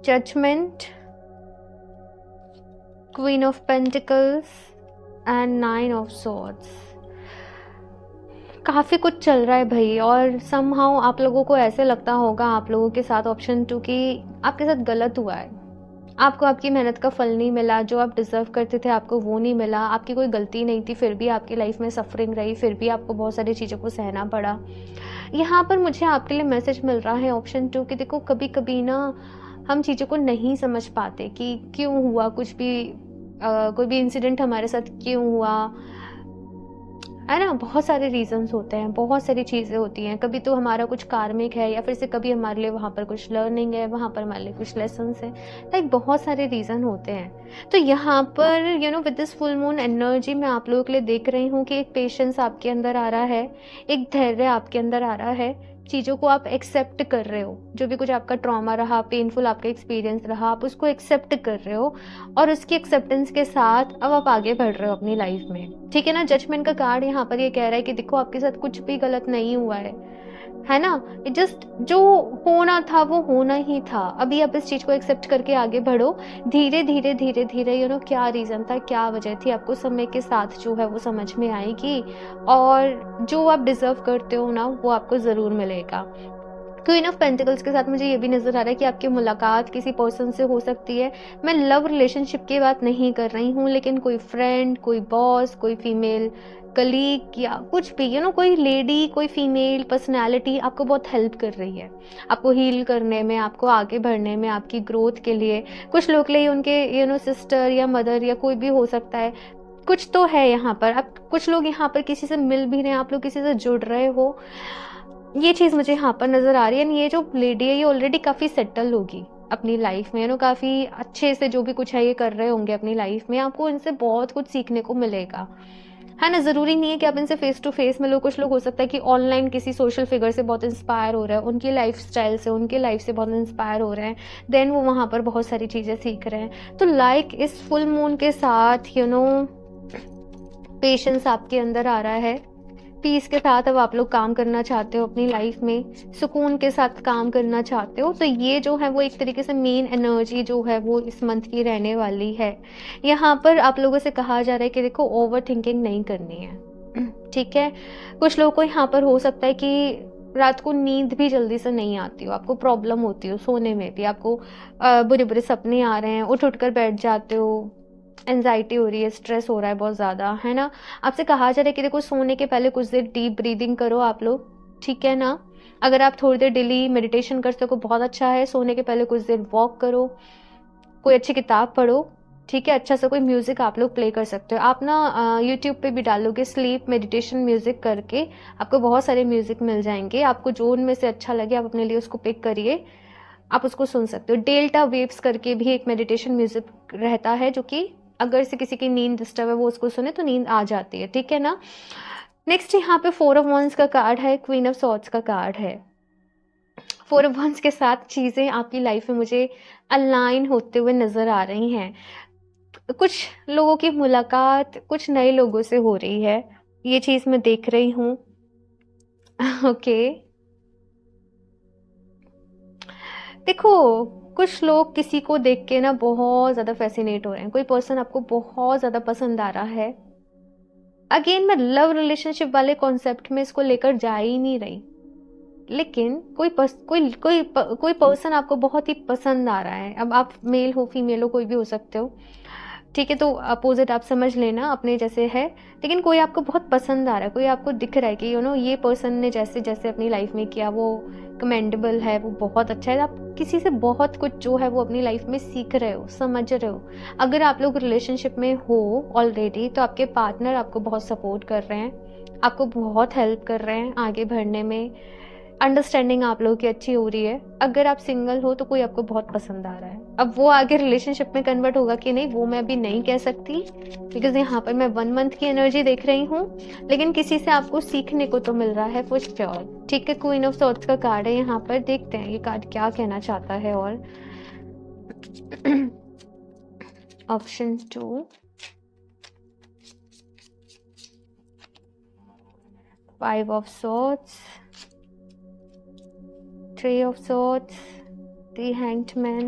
Judgement, queen of pentacles and 9 of swords. काफ़ी कुछ चल रहा है भाई, और समहाउ आप लोगों को ऐसे लगता होगा आप लोगों के साथ ऑप्शन 2 कि आपके साथ गलत हुआ है, आपको आपकी मेहनत का फल नहीं मिला, जो आप डिज़र्व करते थे आपको वो नहीं मिला, आपकी कोई गलती नहीं थी फिर भी आपकी लाइफ में सफरिंग रही, फिर भी आपको बहुत सारी चीज़ों को सहना पड़ा। यहाँ पर मुझे आपके लिए मैसेज मिल रहा है ऑप्शन 2 कि देखो कभी कभी ना हम चीज़ों को नहीं समझ पाते कि क्यों हुआ कुछ भी, कोई भी इंसिडेंट हमारे साथ क्यों हुआ, है ना। बहुत सारे रीजंस होते हैं, बहुत सारी चीज़ें होती हैं, कभी तो हमारा कुछ कार्मिक है या फिर से कभी हमारे लिए वहाँ पर कुछ लर्निंग है, वहाँ पर हमारे लिए कुछ लेसन्स हैं, लाइक बहुत सारे रीज़न होते हैं। तो यहाँ पर with this full moon energy मैं आप लोगों के लिए देख रही हूँ कि एक पेशेंस आपके अंदर आ रहा है, एक धैर्य आपके अंदर आ रहा है, चीज़ों को आप एक्सेप्ट कर रहे हो, जो भी कुछ आपका ट्रॉमा रहा, पेनफुल आपका एक्सपीरियंस रहा, आप उसको एक्सेप्ट कर रहे हो और उसकी एक्सेप्टेंस के साथ अब आप आगे बढ़ रहे हो अपनी लाइफ में, ठीक है ना। जजमेंट का कार्ड यहाँ पर ये कह रहा है कि देखो आपके साथ कुछ भी गलत नहीं हुआ है ना। जस्ट जो होना था वो होना ही था, अभी आप इस चीज को एक्सेप्ट करके आगे बढ़ो, धीरे धीरे धीरे धीरे क्या रीजन था, क्या वजह थी, आपको समय के साथ जो है वो समझ में आएगी और जो आप डिजर्व करते हो ना वो आपको जरूर मिलेगा। क्वीन ऑफ पेंटिकल्स के साथ मुझे ये भी नजर आ रहा है कि आपकी मुलाकात किसी पर्सन से हो सकती है। मैं लव रिलेशनशिप की बात नहीं कर रही हूँ, लेकिन कोई फ्रेंड, कोई बॉस, कोई फीमेल कलीग या कुछ भी कोई लेडी, कोई फीमेल पर्सनैलिटी आपको बहुत हेल्प कर रही है, आपको हील करने में, आपको आगे बढ़ने में, आपकी ग्रोथ के लिए। कुछ लोग के लिए उनके सिस्टर या मदर या कोई भी हो सकता है, कुछ तो है यहाँ पर। अब कुछ लोग यहाँ पर किसी से मिल भी रहे हैं, आप लोग किसी से जुड़ रहे हो, ये चीज़ मुझे यहाँ पर नज़र आ रही है। ये जो लेडी है ये ऑलरेडी काफ़ी सेटल होगी अपनी लाइफ में, काफ़ी अच्छे से जो भी कुछ है ये कर रहे होंगे अपनी लाइफ में, आपको इनसे बहुत कुछ सीखने को मिलेगा, है ना। ज़रूरी नहीं है कि आप इनसे फेस टू फेस मिलो, कुछ लोग हो सकता है कि ऑनलाइन किसी सोशल फिगर से बहुत इंस्पायर हो रहे हैं, उनकी लाइफ स्टाइल से, उनकी लाइफ से बहुत इंस्पायर हो रहे हैं, देन वो वहाँ पर बहुत सारी चीज़ें सीख रहे हैं। तो लाइक इस फुल मून के साथ पेशेंस आपके अंदर आ रहा है, पीस के साथ अब आप लोग काम करना चाहते हो अपनी लाइफ में, सुकून के साथ काम करना चाहते हो। तो ये जो है वो एक तरीके से मेन एनर्जी जो है वो इस मंथ की रहने वाली है। यहाँ पर आप लोगों से कहा जा रहा है कि देखो ओवर थिंकिंग नहीं करनी है, ठीक है। कुछ लोगों को यहाँ पर हो सकता है कि रात को नींद भी जल्दी से नहीं आती हो, आपको प्रॉब्लम होती हो सोने में भी, आपको बुरे बुरे सपने आ रहे हैं, उठ कर बैठ जाते हो, एंजाइटी हो रही है, स्ट्रेस हो रहा है बहुत ज़्यादा, है ना। आपसे कहा जा रहा है कि देखो सोने के पहले कुछ देर डीप ब्रीदिंग करो आप लोग, ठीक है ना। अगर आप थोड़ी देर डेली मेडिटेशन कर सको बहुत अच्छा है। सोने के पहले कुछ देर वॉक करो, कोई अच्छी किताब पढ़ो, ठीक है। अच्छा सा कोई म्यूज़िक आप लोग प्ले कर सकते हो। आप ना यूट्यूब पे भी डालोगे स्लीप मेडिटेशन म्यूज़िक करके, आपको बहुत सारे म्यूज़िक मिल जाएंगे, आपको जो उनमें से अच्छा लगे आप अपने लिए उसको पिक करिए, आप उसको सुन सकते हो। डेल्टा वेव्स करके भी एक मेडिटेशन म्यूज़िक रहता है, जो कि अगर से किसी की नींद डिस्टर्ब है वो उसको सुने तो नींद आ जाती है, ठीक है ना। नेक्स्ट यहाँ पे 4 ऑफ वंस का कार्ड है, क्वीन ऑफ सॉर्ड्स का कार्ड है। 4 ऑफ वंस के साथ चीज़ें आपकी लाइफ में मुझे अलाइन होते हुए नज़र आ रही हैं। कुछ लोगों की मुलाकात कुछ नए लोगों से हो रही है, ये चीज़ मैं देख रही हूँ। ओके देखो कुछ लोग किसी को देख के ना बहुत ज़्यादा फैसिनेट हो रहे हैं, कोई पर्सन आपको बहुत ज़्यादा पसंद आ रहा है। अगेन मैं लव रिलेशनशिप वाले कॉन्सेप्ट में इसको लेकर जा ही नहीं रही, लेकिन कोई पर्सन आपको बहुत ही पसंद आ रहा है। अब आप मेल हो फीमेल हो कोई भी हो सकते हो, ठीक है। तो अपोजिट आप समझ लेना अपने जैसे है, लेकिन कोई आपको बहुत पसंद आ रहा है, कोई आपको दिख रहा है कि ये पर्सन ने जैसे जैसे अपनी लाइफ में किया वो कमेंडेबल है, वो बहुत अच्छा है। आप किसी से बहुत कुछ जो है वो अपनी लाइफ में सीख रहे हो, समझ रहे हो। अगर आप लोग रिलेशनशिप में हो ऑलरेडी तो आपके पार्टनर आपको बहुत सपोर्ट कर रहे हैं, आपको बहुत हेल्प कर रहे हैं आगे बढ़ने में, अंडरस्टैंडिंग आप लोगों की अच्छी हो रही है। अगर आप सिंगल हो तो कोई आपको बहुत पसंद आ रहा है। अब वो आगे रिलेशनशिप में कन्वर्ट होगा कि नहीं, वो मैं अभी नहीं कह सकती, बिकॉज यहाँ पर मैं 1 मंथ की एनर्जी देख रही हूँ, लेकिन किसी से आपको सीखने को तो मिल रहा है फॉर श्योर। ठीक है, क्वीन ऑफ सॉर्ड्स का कार्ड है यहाँ पर। देखते हैं ये कार्ड क्या कहना चाहता है। और option 2, 5 of swords, 3 of swords, the hanged man,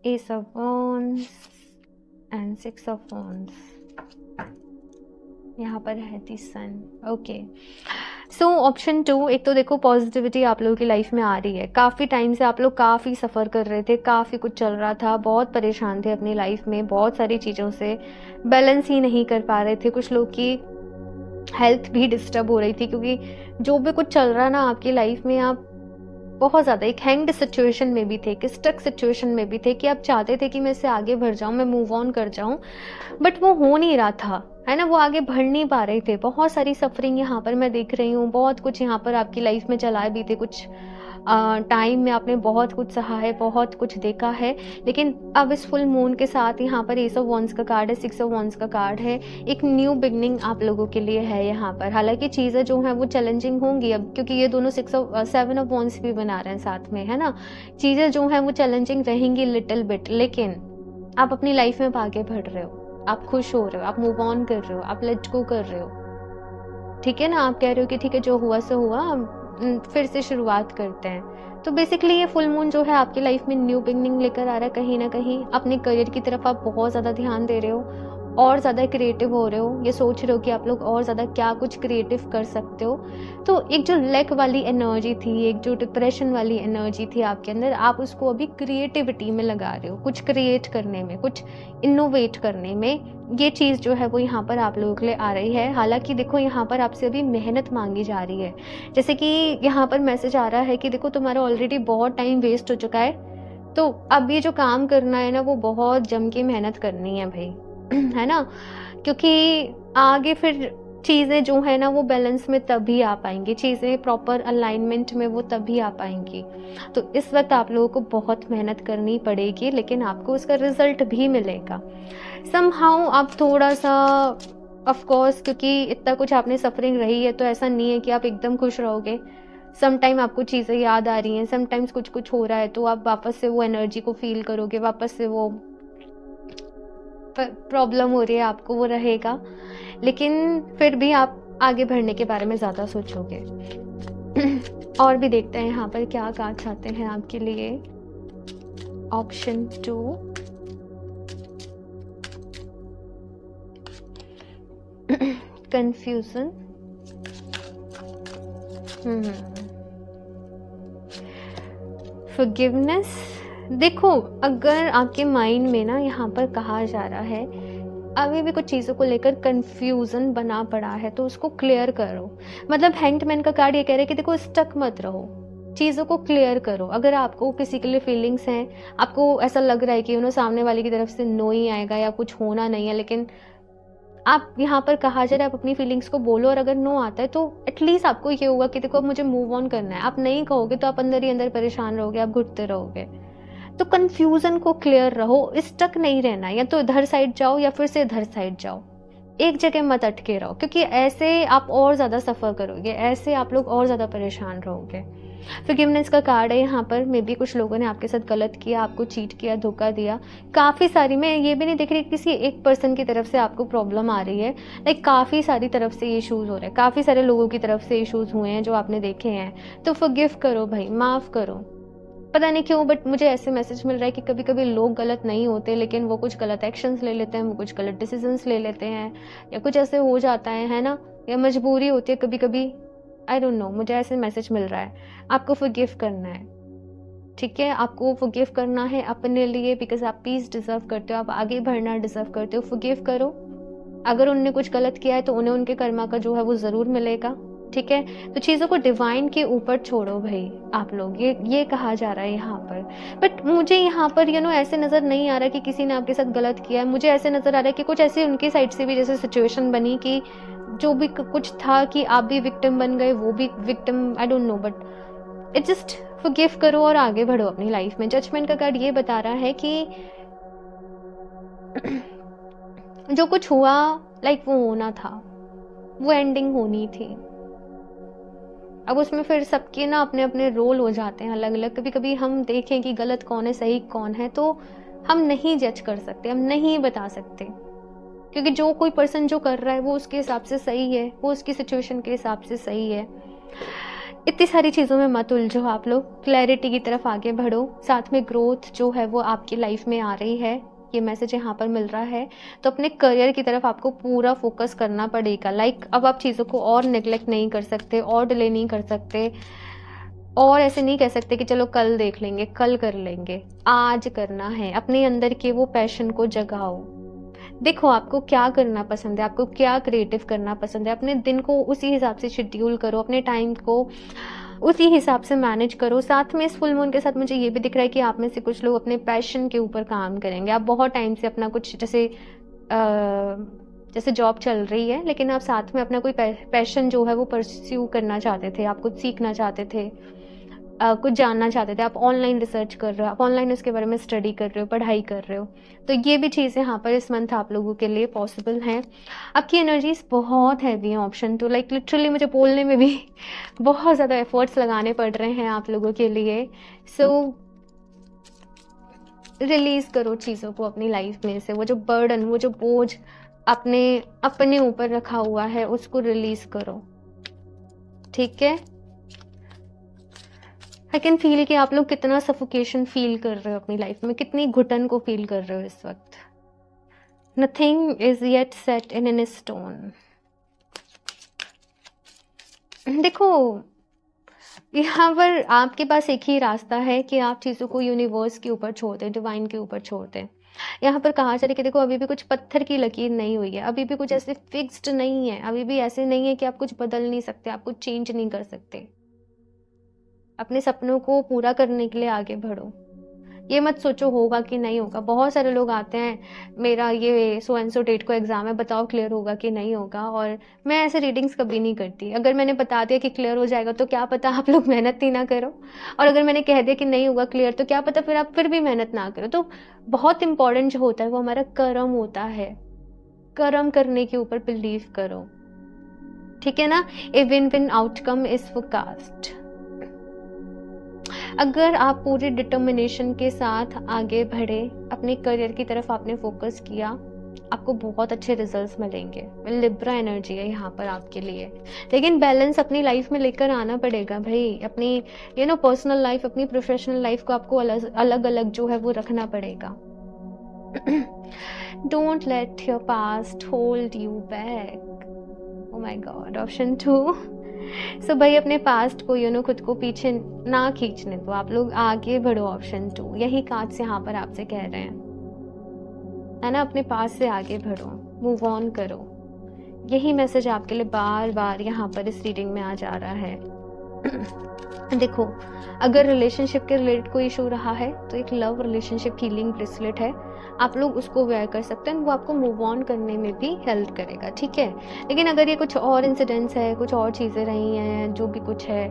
ace of wands and 6 of wands। यहाँ पर है दी सन। ओके, सो ऑप्शन 2, एक तो देखो पॉजिटिविटी आप लोगों की लाइफ में आ रही है। काफ़ी टाइम से आप लोग काफ़ी सफ़र कर रहे थे, काफ़ी कुछ चल रहा था, बहुत परेशान थे अपनी लाइफ में, बहुत सारी चीज़ों से बैलेंस ही नहीं कर पा रहे थे। कुछ लोग की हेल्थ भी डिस्टर्ब हो रही थी, क्योंकि जो भी कुछ चल रहा है ना आपकी लाइफ में, आप बहुत ज़्यादा एक हैंग्ड सिचुएशन में भी थे, एक स्टक सिचुएशन में भी थे कि आप चाहते थे कि मैं इससे आगे बढ़ जाऊँ, मैं मूव ऑन कर जाऊँ, बट वो हो नहीं रहा था, है ना। वो आगे बढ़ नहीं पा रहे थे। बहुत सारी सफरिंग यहाँ पर मैं देख रही हूँ, बहुत कुछ यहाँ पर आपकी लाइफ में चलाए भी थे। कुछ टाइम में आपने बहुत कुछ सहा है, बहुत कुछ देखा है, लेकिन अब इस फुल मून के साथ यहाँ पर एस ऑफ वॉन्ड्स का कार्ड है, 6 ऑफ वॉन्ड्स का कार्ड है। एक न्यू बिगनिंग आप लोगों के लिए है यहाँ पर। हालांकि चीज़ें जो हैं वो चैलेंजिंग होंगी अब, क्योंकि ये दोनों 7 ऑफ वॉन्ड्स भी बना रहे हैं साथ में, है ना। चीज़ें जो हैं वो चैलेंजिंग रहेंगी लिटिल बिट, लेकिन आप अपनी लाइफ में आगे बढ़ रहे हो, आप खुश हो रहे हो, आप मूव ऑन कर रहे हो, आप लेट गो कर रहे हो। ठीक है ना, आप कह रहे हो कि ठीक है जो हुआ सो हुआ, फिर से शुरुआत करते हैं। तो बेसिकली ये फुल मून जो है आपकी लाइफ में न्यू बिगनिंग लेकर आ रहा है। कहीं ना कहीं अपने करियर की तरफ आप बहुत ज़्यादा ध्यान दे रहे हो, और ज़्यादा क्रिएटिव हो रहे हो, ये सोच रहे हो कि आप लोग और ज़्यादा क्या कुछ क्रिएटिव कर सकते हो। तो एक जो लैक वाली एनर्जी थी, एक जो डिप्रेशन वाली एनर्जी थी आपके अंदर, आप उसको अभी क्रिएटिविटी में लगा रहे हो, कुछ क्रिएट करने में, कुछ इनोवेट करने में। ये चीज़ जो है वो यहाँ पर आप लोगों के लिए आ रही है। हालांकि देखो यहाँ पर आपसे अभी मेहनत मांगी जा रही है। जैसे कि यहाँ पर मैसेज आ रहा है कि देखो तुम्हारा ऑलरेडी बहुत टाइम वेस्ट हो चुका है, तो अब ये जो काम करना है ना वो बहुत जम के मेहनत करनी है भाई, है ना। क्योंकि आगे फिर चीज़ें जो है ना वो बैलेंस में तभी आ पाएंगी, चीज़ें प्रॉपर अलाइनमेंट में वो तभी आ पाएंगी। तो इस वक्त आप लोगों को बहुत मेहनत करनी पड़ेगी, लेकिन आपको उसका रिजल्ट भी मिलेगा समहाउ। आप थोड़ा सा ऑफ कोर्स, क्योंकि इतना कुछ आपने सफरिंग रही है, तो ऐसा नहीं है कि आप एकदम खुश रहोगे। सम टाइम आपको चीज़ें याद आ रही हैं, समटाइम्स कुछ कुछ हो रहा है, तो आप वापस से वो एनर्जी को फील करोगे, वापस से वो प्रॉब्लम हो रही है आपको, वो रहेगा। लेकिन फिर भी आप आगे बढ़ने के बारे में ज़्यादा सोचोगे। और भी देखते हैं यहाँ पर क्या कार्ड्स आते हैं आपके लिए। Option 2, confusion, forgiveness. देखो अगर आपके माइंड में ना यहाँ पर कहा जा रहा है अभी भी कुछ चीज़ों को लेकर कंफ्यूजन बना पड़ा है, तो उसको क्लियर करो। मतलब हैंग्ड मैन का कार्ड ये कह रहा है कि देखो स्टक मत रहो, चीज़ों को क्लियर करो। अगर आपको किसी के लिए फीलिंग्स हैं, आपको ऐसा लग रहा है कि सामने वाले की तरफ से नो ही आएगा या कुछ होना नहीं है, लेकिन आप यहाँ पर कहा जा रहा है आप अपनी फीलिंग्स को बोलो, और अगर नो आता है तो एटलीस्ट आपको ये होगा कि देखो अब मुझे मूव ऑन करना है। आप नहीं कहोगे तो आप अंदर ही अंदर परेशान रहोगे, आप घुटते रहोगे। तो कंफ्यूजन को क्लियर रहो, स्टक नहीं रहना, या तो इधर साइड जाओ या फिर से इधर साइड जाओ, एक जगह मत अटके रहो, क्योंकि ऐसे आप और ज़्यादा सफ़र करोगे, ऐसे आप लोग और ज़्यादा परेशान रहोगे। फॉरगिवनेस का कार्ड है यहाँ पर। मे बी कुछ लोगों ने आपके साथ गलत किया, आपको चीट किया, धोखा दिया। काफ़ी सारी, मैं ये भी नहीं देख रही किसी एक पर्सन की तरफ से आपको प्रॉब्लम आ रही है, लाइक काफ़ी सारी तरफ से इश्यूज़ हो रहे हैं, काफ़ी सारे लोगों की तरफ से इश्यूज़ हुए हैं जो आपने देखे हैं। तो फॉरगिव करो भाई, माफ़ करो। पता नहीं क्यों बट मुझे ऐसे मैसेज मिल रहा है कि कभी कभी लोग गलत नहीं होते, लेकिन वो कुछ गलत एक्शंस ले लेते हैं, वो कुछ गलत डिसीजंस ले लेते हैं, या कुछ ऐसे हो जाता है ना, या मजबूरी होती है कभी कभी, आई डोंट नो, मुझे ऐसे मैसेज मिल रहा है। आपको फॉरगिव करना है, ठीक है, आपको फॉरगिव करना है अपने लिए, बिकॉज आप पीस डिजर्व करते हो, आप आगे बढ़ना डिजर्व करते हो। फॉरगिव करो। अगर उनने कुछ गलत किया है तो उन्हें उनके कर्मा का जो है वो ज़रूर मिलेगा, ठीक है। तो चीज़ों को डिवाइन के ऊपर छोड़ो भाई आप लोग, ये कहा जा रहा है यहाँ पर। बट मुझे यहाँ पर ऐसे नज़र नहीं आ रहा कि किसी ने आपके साथ गलत किया है। मुझे ऐसे नज़र आ रहा है कि कुछ ऐसी उनकी साइड से भी जैसे सिचुएशन बनी कि जो भी कुछ था कि आप भी विक्टिम बन गए, वो भी victim, I don't know, but it just forgive करो और आगे बढ़ो अपनी लाइफ में। जजमेंट का कार्ड ये बता रहा है कि जो कुछ हुआ लाइक वो होना था, वो एंडिंग होनी थी। अब उसमें फिर सबके ना अपने अपने रोल हो जाते हैं अलग अलग। कभी कभी हम देखें कि गलत कौन है सही कौन है, तो हम नहीं जज कर सकते, हम नहीं बता सकते, क्योंकि जो कोई पर्सन जो कर रहा है वो उसके हिसाब से सही है, वो उसकी सिचुएशन के हिसाब से सही है। इतनी सारी चीज़ों में मत उलझो, आप लोग क्लैरिटी की तरफ आगे बढ़ो। साथ में ग्रोथ जो है वो आपकी लाइफ में आ रही है, ये मैसेज यहाँ पर मिल रहा है। तो अपने करियर की तरफ आपको पूरा फोकस करना पड़ेगा। लाइक अब आप चीज़ों को और नेग्लेक्ट नहीं कर सकते, और डिले नहीं कर सकते, और ऐसे नहीं कह सकते कि चलो कल देख लेंगे, कल कर लेंगे। आज करना है। अपने अंदर के वो पैशन को जगाओ। देखो आपको क्या करना पसंद है, आपको क्या क्रिएटिव करना पसंद है, अपने दिन को उसी हिसाब से शेड्यूल करो, अपने टाइम को उसी हिसाब से मैनेज करो। साथ में इस फुल मून के साथ मुझे ये भी दिख रहा है कि आप में से कुछ लोग अपने पैशन के ऊपर काम करेंगे। आप बहुत टाइम से अपना कुछ जैसे जॉब चल रही है, लेकिन आप साथ में अपना कोई पैशन जो है वो परस्यू करना चाहते थे, आप कुछ सीखना चाहते थे, कुछ जानना चाहते थे, आप ऑनलाइन रिसर्च कर रहे हो, आप ऑनलाइन उसके बारे में स्टडी कर रहे हो, पढ़ाई कर रहे हो। तो ये भी चीज़ें यहाँ पर इस मंथ आप लोगों के लिए पॉसिबल हैं। आपकी एनर्जीज बहुत हैवी हैं। ऑप्शन 2 लाइक लिटरली मुझे बोलने में भी बहुत ज़्यादा एफर्ट्स लगाने पड़ रहे हैं आप लोगों के लिए। सो रिलीज़ करो चीज़ों को अपनी लाइफ में से। वो जो बर्डन, वो जो बोझ अपने ऊपर रखा हुआ है, उसको रिलीज़ करो, ठीक है। आई कैन फील कि आप लोग कितना सफोकेशन फील कर रहे हो अपनी लाइफ में, कितनी घुटन को फील कर रहे हो इस वक्त। Nothing is yet set in an stone. देखो यहाँ पर आपके पास एक ही रास्ता है कि आप चीज़ों को यूनिवर्स के ऊपर छोड़ दें, डिवाइन के ऊपर छोड़ दें। यहाँ पर कहा जा रहा है कि देखो अभी भी कुछ पत्थर की लकीर नहीं हुई है, अभी भी कुछ ऐसे फिक्स्ड नहीं है, अभी भी ऐसे नहीं है कि आप कुछ बदल नहीं सकते, आप कुछ चेंज नहीं कर सकते। अपने सपनों को पूरा करने के लिए आगे बढ़ो। ये मत सोचो होगा कि नहीं होगा। बहुत सारे लोग आते हैं, मेरा ये सो एंड सो डेट को एग्जाम है, बताओ क्लियर होगा कि नहीं होगा। और मैं ऐसे रीडिंग्स कभी नहीं करती। अगर मैंने बता दिया कि क्लियर हो जाएगा तो क्या पता आप लोग मेहनत ही ना करो, और अगर मैंने कह दिया कि नहीं होगा क्लियर तो क्या पता फिर आप फिर भी मेहनत ना करो। तो बहुत इंपॉर्टेंट जो होता है वो हमारा कर्म होता है। कर्म करने के ऊपर बिलीव करो, ठीक है ना। A win win outcome is forecast. अगर आप पूरी डिटर्मिनेशन के साथ आगे बढ़े, अपने करियर की तरफ आपने फोकस किया, आपको बहुत अच्छे रिजल्ट्स मिलेंगे। लिब्रा एनर्जी है यहाँ पर आपके लिए। लेकिन बैलेंस अपनी लाइफ में लेकर आना पड़ेगा भाई। अपनी पर्सनल लाइफ, अपनी प्रोफेशनल लाइफ को आपको अलग अलग जो है वो रखना पड़ेगा। Don't let your past hold you back. Oh my God, option 2। सो भाई अपने पास्ट को खुद को पीछे ना खींचने दो, आप लोग आगे बढ़ो। ऑप्शन 2 यही कार्ड्स यहाँ पर आपसे कह रहे हैं, है ना। अपने पास से आगे बढ़ो, मूव ऑन करो। यही मैसेज आपके लिए बार बार यहाँ पर इस रीडिंग में आ जा रहा है। देखो अगर रिलेशनशिप के रिलेटेड कोई इशू रहा है तो एक लव रिलेशनशिप हीलिंग ब्रेसलेट है, आप लोग उसको वेयर कर सकते हैं, वो आपको मूव ऑन करने में भी हेल्प करेगा, ठीक है। लेकिन अगर ये कुछ और इंसिडेंट्स है, कुछ और चीज़ें रही हैं, जो भी कुछ है,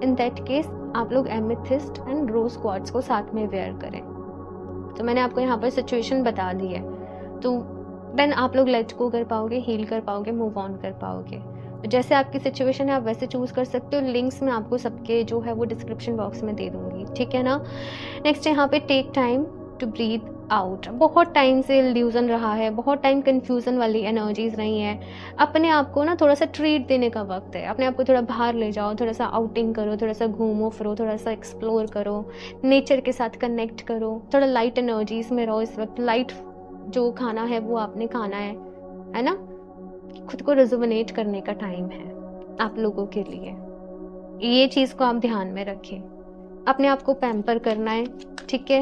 इन दैट केस आप लोग एमेथिस्ट एंड रोज क्वार्ट्ज को साथ में वेयर करें। तो मैंने आपको यहाँ पर सिचुएशन बता दी है, तो देन आप लोग लेट गो कर पाओगे, हील कर पाओगे, मूव ऑन कर पाओगे। तो जैसे आपकी सिचुएशन है आप वैसे चूज कर सकते हो। लिंक्स मैं आपको सबके जो है वो डिस्क्रिप्शन बॉक्स में दे दूंगी, ठीक है ना। नेक्स्ट यहाँ पे take time to breathe out. बहुत टाइम से इल्यूजन रहा है, बहुत टाइम कंफ्यूजन वाली एनर्जीज रही हैं। अपने आप को ना थोड़ा सा ट्रीट देने का वक्त है। अपने आप को थोड़ा बाहर ले जाओ, थोड़ा सा आउटिंग करो, थोड़ा सा घूमो फिरो, थोड़ा सा एक्सप्लोर करो, नेचर के साथ कनेक्ट करो, थोड़ा लाइट एनर्जीज में रहो इस वक्त। लाइट जो खाना है वो आपने खाना है ना। खुद को रिजुवनेट करने का टाइम है आप लोगों के लिए। ये चीज को आप ध्यान में रखें। अपने आप को पैम्पर करना है, ठीक है।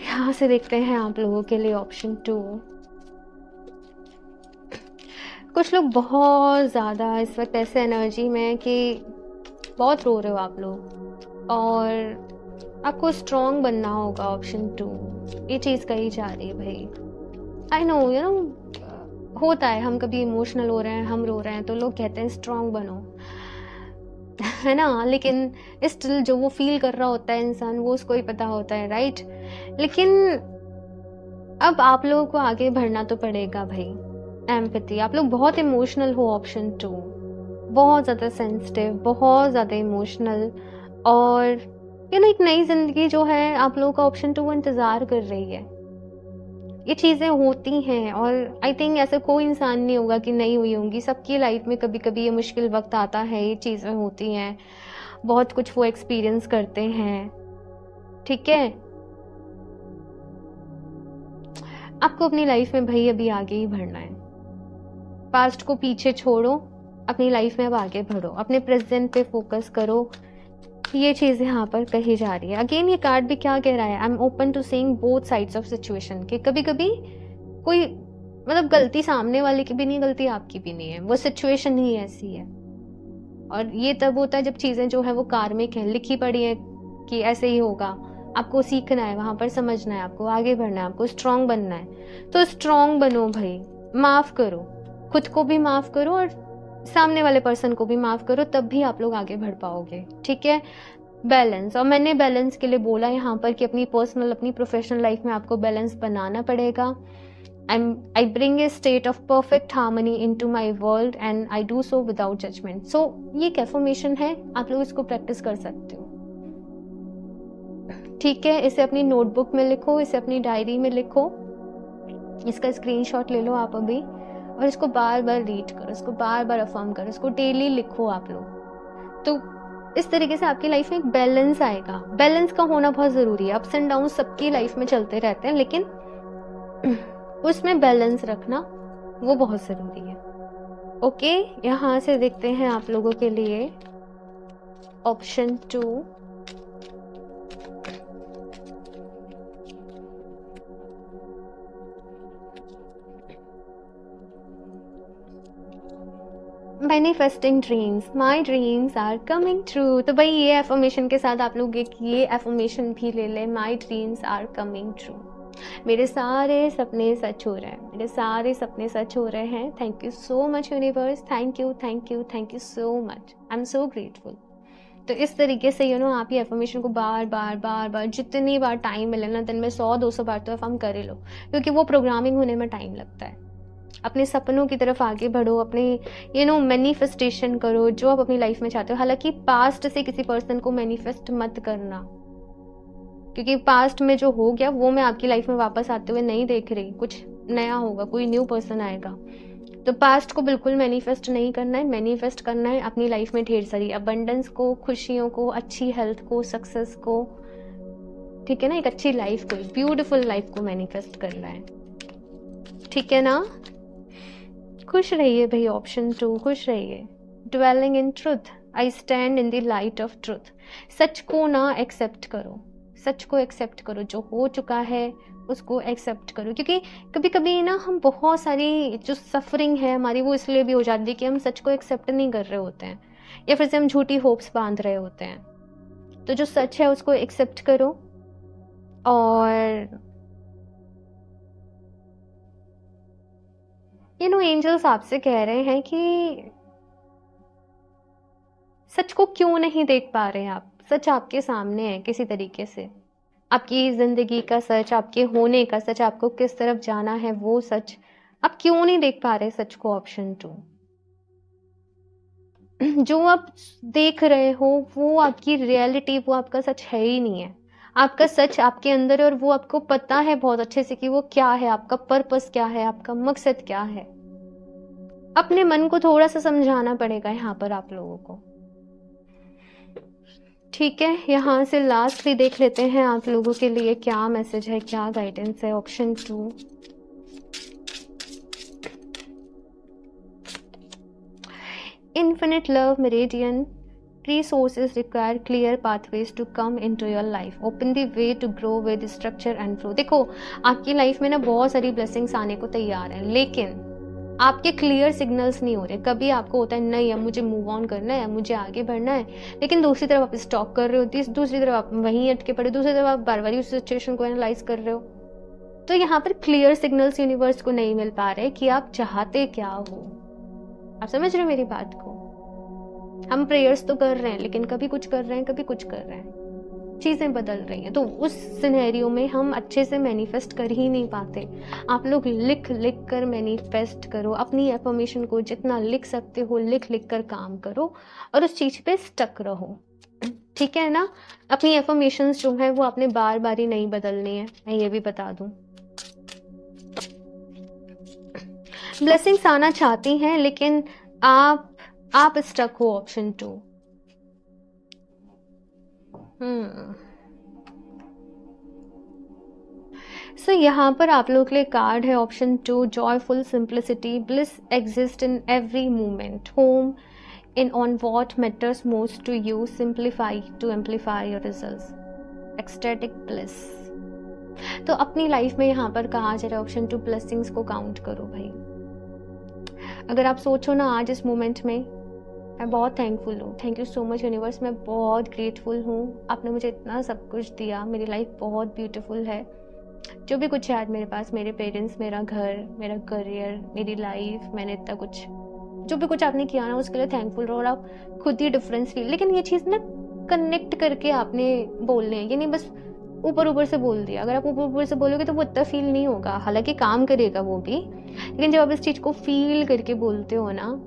यहाँ से देखते हैं आप लोगों के लिए ऑप्शन 2। कुछ लोग बहुत ज़्यादा इस वक्त ऐसे एनर्जी में कि बहुत रो रहे हो आप लोग, और आपको स्ट्रॉन्ग बनना होगा। ऑप्शन 2 ये चीज़ कही जा रही है भाई। आई नो होता है, हम कभी इमोशनल हो रहे हैं, हम रो रहे हैं, तो लोग कहते हैं स्ट्रांग बनो, है ना, लेकिन स्टिल जो वो फील कर रहा होता है इंसान, वो उसको ही पता होता है, राइट। लेकिन अब आप लोगों को आगे बढ़ना तो पड़ेगा भाई। एम्पैथी, आप लोग बहुत इमोशनल हो, ऑप्शन 2, बहुत ज़्यादा सेंसिटिव, बहुत ज़्यादा इमोशनल, और एक नई जिंदगी जो है आप लोगों का ऑप्शन 2 इंतज़ार कर रही है। ये चीज़ें होती हैं, और आई थिंक ऐसा कोई इंसान नहीं होगा कि नहीं हुई होंगी, सबकी लाइफ में कभी कभी ये मुश्किल वक्त आता है, ये चीज़ें होती हैं, बहुत कुछ वो एक्सपीरियंस करते हैं, ठीक है। आपको अपनी लाइफ में भाई अभी आगे ही बढ़ना है, पास्ट को पीछे छोड़ो, अपनी लाइफ में अब आगे बढ़ो, अपने प्रेजेंट पे फोकस करो, ये चीज़ यहाँ पर कही जा रही है। अगेन ये कार्ड भी क्या कह रहा है, I am open to seeing both sides of situation, कि कभी कभी कोई गलती सामने वाले की भी नहीं, गलती आपकी भी नहीं है, वो सिचुएशन ही ऐसी है। और ये तब होता है जब चीज़ें जो है वो कार्मिक है, लिखी पड़ी है कि ऐसे ही होगा, आपको सीखना है, वहाँ पर समझना है, आपको आगे बढ़ना है, आपको स्ट्रांग बनना है, तो स्ट्रांग बनो भाई, माफ़ करो, खुद को भी माफ़ करो और सामने वाले पर्सन को भी माफ़ करो, तब भी आप लोग आगे बढ़ पाओगे, ठीक है। बैलेंस, और मैंने बैलेंस के लिए बोला यहाँ पर कि अपनी पर्सनल, अपनी प्रोफेशनल लाइफ में आपको बैलेंस बनाना पड़ेगा। I bring a state of perfect harmony into my world and I do so without judgment. So ये एक एफर्मेशन है, आप लोग इसको प्रैक्टिस कर सकते हो, ठीक है। इसे अपनी नोटबुक में लिखो, इसे अपनी डायरी में लिखो, इसका स्क्रीनशॉट ले लो आप अभी, और इसको बार बार रीड करो, इसको बार बार अफर्म करो, इसको डेली लिखो आप लोग। तो इस तरीके से आपकी लाइफ में एक बैलेंस आएगा। बैलेंस का होना बहुत ज़रूरी है, अप्स एंड डाउन सबकी लाइफ में चलते रहते हैं, लेकिन उसमें बैलेंस रखना वो बहुत ज़रूरी है। ओके, यहाँ से देखते हैं आप लोगों के लिए option 2, manifesting dreams, my dreams are coming true. तो भाई ये एफर्मेशन के साथ आप लोग एक ये एफर्मेशन भी ले लें, my dreams are coming true, मेरे सारे सपने सच हो रहे हैं, मेरे सारे सपने सच हो रहे हैं। Thank you so much universe, thank you thank you thank you so much, I am so grateful. तो इस तरीके से आप ये एफर्मेशन को बार बार बार बार जितनी बार टाइम मिले ना, दिन में 100-200 बार तो एफर्म कर ही लो, क्योंकि वो प्रोग्रामिंग होने में टाइम लगता है। अपने सपनों की तरफ आगे बढ़ो, अपने मैनिफेस्टेशन करो जो आप अपनी लाइफ में चाहते हो। हालांकि पास्ट से किसी पर्सन को मैनिफेस्ट मत करना, क्योंकि पास्ट में जो हो गया वो मैं आपकी लाइफ में वापस आते हुए नहीं देख रही, कुछ नया होगा, कोई न्यू पर्सन आएगा। तो पास्ट को बिल्कुल मैनिफेस्ट नहीं करना है, मैनिफेस्ट करना है अपनी लाइफ में ढेर सारी अबंडेंस को, खुशियों को, अच्छी हेल्थ को, सक्सेस को, ठीक है ना, एक अच्छी लाइफ को, ब्यूटीफुल लाइफ को मैनिफेस्ट करना है, ठीक है ना। खुश रहिए भाई, ऑप्शन 2 खुश रहिए। Dwelling in truth, I stand in the light of truth, सच को ना एक्सेप्ट करो, सच को एक्सेप्ट करो, जो हो चुका है उसको एक्सेप्ट करो। क्योंकि कभी कभी ना हम बहुत सारी जो सफरिंग है हमारी वो इसलिए भी हो जाती है कि हम सच को एक्सेप्ट नहीं कर रहे होते हैं, या फिर से हम झूठी होप्स बांध रहे होते हैं। तो जो सच है उसको एक्सेप्ट करो, और एंजल्स आपसे कह रहे हैं कि सच को क्यों नहीं देख पा रहे हैं आप, सच आपके सामने है किसी तरीके से, आपकी जिंदगी का सच, आपके होने का सच, आपको किस तरफ जाना है वो सच, आप क्यों नहीं देख पा रहे सच को। ऑप्शन 2, जो आप देख रहे हो वो आपकी रियलिटी, वो आपका सच है ही नहीं है। आपका सच आपके अंदर है, और वो आपको पता है बहुत अच्छे से कि वो क्या है, आपका पर्पस क्या है, आपका मकसद क्या है। अपने मन को थोड़ा सा समझाना पड़ेगा यहाँ पर आप लोगों को, ठीक है। यहाँ से लास्ट भी देख लेते हैं आप लोगों के लिए क्या मैसेज है, क्या गाइडेंस है। Option 2, infinite love meridian resources require clear pathways to come into your life, open the way to grow with structure and flow। देखो आपकी लाइफ में ना बहुत सारी ब्लेसिंग्स आने को तैयार हैं, लेकिन आपके क्लियर सिग्नल्स नहीं हो रहे। कभी आपको होता है नहीं अब मुझे मूव ऑन करना है, मुझे आगे बढ़ना है, लेकिन दूसरी तरफ आप स्टॉप कर रहे हो, दूसरी तरफ आप वहीं अटके पड़े, दूसरी तरफ आप बार बार उस सिचुएशन को एनालाइज कर रहे हो। तो यहाँ पर क्लियर सिग्नल्स यूनिवर्स को नहीं मिल पा रहे कि आप चाहते क्या हो। आप समझ रहे हो मेरी बात को? हम प्रेयर्स तो कर रहे हैं, लेकिन कभी कुछ कर रहे हैं, कभी कुछ कर रहे हैं, चीज़ें बदल रही हैं। तो उस सिनेरियो में हम अच्छे से मैनिफेस्ट कर ही नहीं पाते। आप लोग लिख लिख कर मैनिफेस्ट करो, अपनी एफर्मेशन को जितना लिख सकते हो लिख लिख कर काम करो और उस चीज़ पे स्टक रहो, ठीक है ना? अपनी एफर्मेशंस जो है वो आपने बार बार ही नहीं बदलनी है, मैं ये भी बता दूं। ब्लेसिंग्स आना चाहती हैं, लेकिन आप स्टक हो ऑप्शन 2। सो यहाँ पर आप लोग के लिए कार्ड है option 2, joyful simplicity, bliss exist in every moment, home in on what matters most to you, simplify to amplify your results, ecstatic bliss. तो अपनी लाइफ में यहाँ पर कहा जा रहा है ऑप्शन 2, ब्लेसिंग्स को काउंट करो भाई। अगर आप सोचो ना आज इस मोमेंट में, मैं बहुत थैंकफुल हूँ, thank you so much universe, मैं बहुत ग्रेटफुल हूँ, आपने मुझे इतना सब कुछ दिया, मेरी लाइफ बहुत ब्यूटीफुल है, जो भी कुछ है आज मेरे पास, मेरे पेरेंट्स, मेरा घर, मेरा करियर, मेरी लाइफ, मैंने इतना कुछ, जो भी कुछ आपने किया ना उसके लिए थैंकफुल रहो। और आप खुद ही डिफरेंस फील, लेकिन ये चीज़ ना कनेक्ट करके आपने बोलने हैं, ये नहीं बस ऊपर ऊपर से बोल दिया। अगर आप ऊपर ऊपर से बोलोगे तो वो इतना फील नहीं होगा, हालांकि काम करेगा वो भी, लेकिन जब आप इस चीज़ को फील करके बोलते हो ना,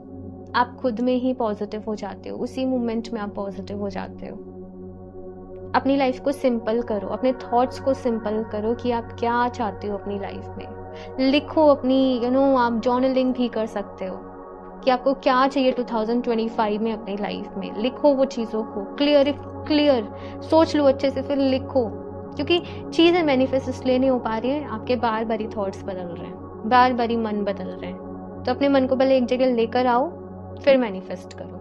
आप खुद में ही पॉजिटिव हो जाते हो, उसी मोमेंट में आप पॉजिटिव हो जाते हो। अपनी लाइफ को सिंपल करो, अपने थॉट्स को सिंपल करो कि आप क्या चाहते हो अपनी लाइफ में। लिखो अपनी आप जर्नलिंग भी कर सकते हो कि आपको क्या चाहिए 2025 में अपनी लाइफ में। लिखो वो चीज़ों को क्लियर सोच लो अच्छे से, फिर लिखो, क्योंकि चीज़ें मैनिफेस्ट इसलिए नहीं हो पा रही हैं, आपके बार बार ही थॉट्स बदल रहे हैं, बार बार ही मन बदल रहे हैं। तो अपने मन को पहले एक जगह लेकर आओ, फिर मैनिफेस्ट करो,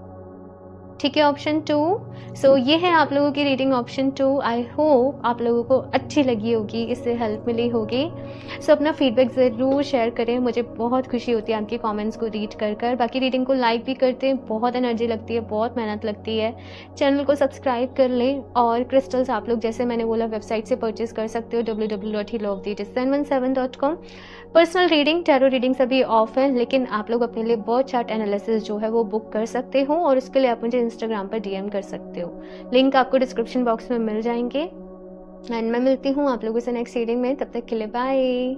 ठीक है? ऑप्शन 2। सो ये है आप लोगों की रीडिंग ऑप्शन 2। आई होप आप लोगों को अच्छी लगी होगी, इससे हेल्प मिली होगी। सो अपना फीडबैक ज़रूर शेयर करें, मुझे बहुत खुशी होती है आपके कमेंट्स को रीड कर। बाकी रीडिंग को लाइक भी करते हैं, बहुत एनर्जी लगती है, बहुत मेहनत लगती है। चैनल को सब्सक्राइब कर लें, और क्रिस्टल्स आप लोग जैसे मैंने बोला वेबसाइट से परचेज कर सकते हो, www.healofthejust717.com। Personal reading, tarot reading सभी ऑफ है, लेकिन आप लोग अपने लिए बर्थ चार्ट एनालिसिस जो है वो बुक कर सकते हो, और उसके लिए आप मुझे इंस्टाग्राम पर DM कर सकते हो। लिंक आपको डिस्क्रिप्शन बॉक्स में मिल जाएंगे। एंड मैं मिलती हूँ आप लोगों से नेक्स्ट रीडिंग में, तब तक के लिए बाय।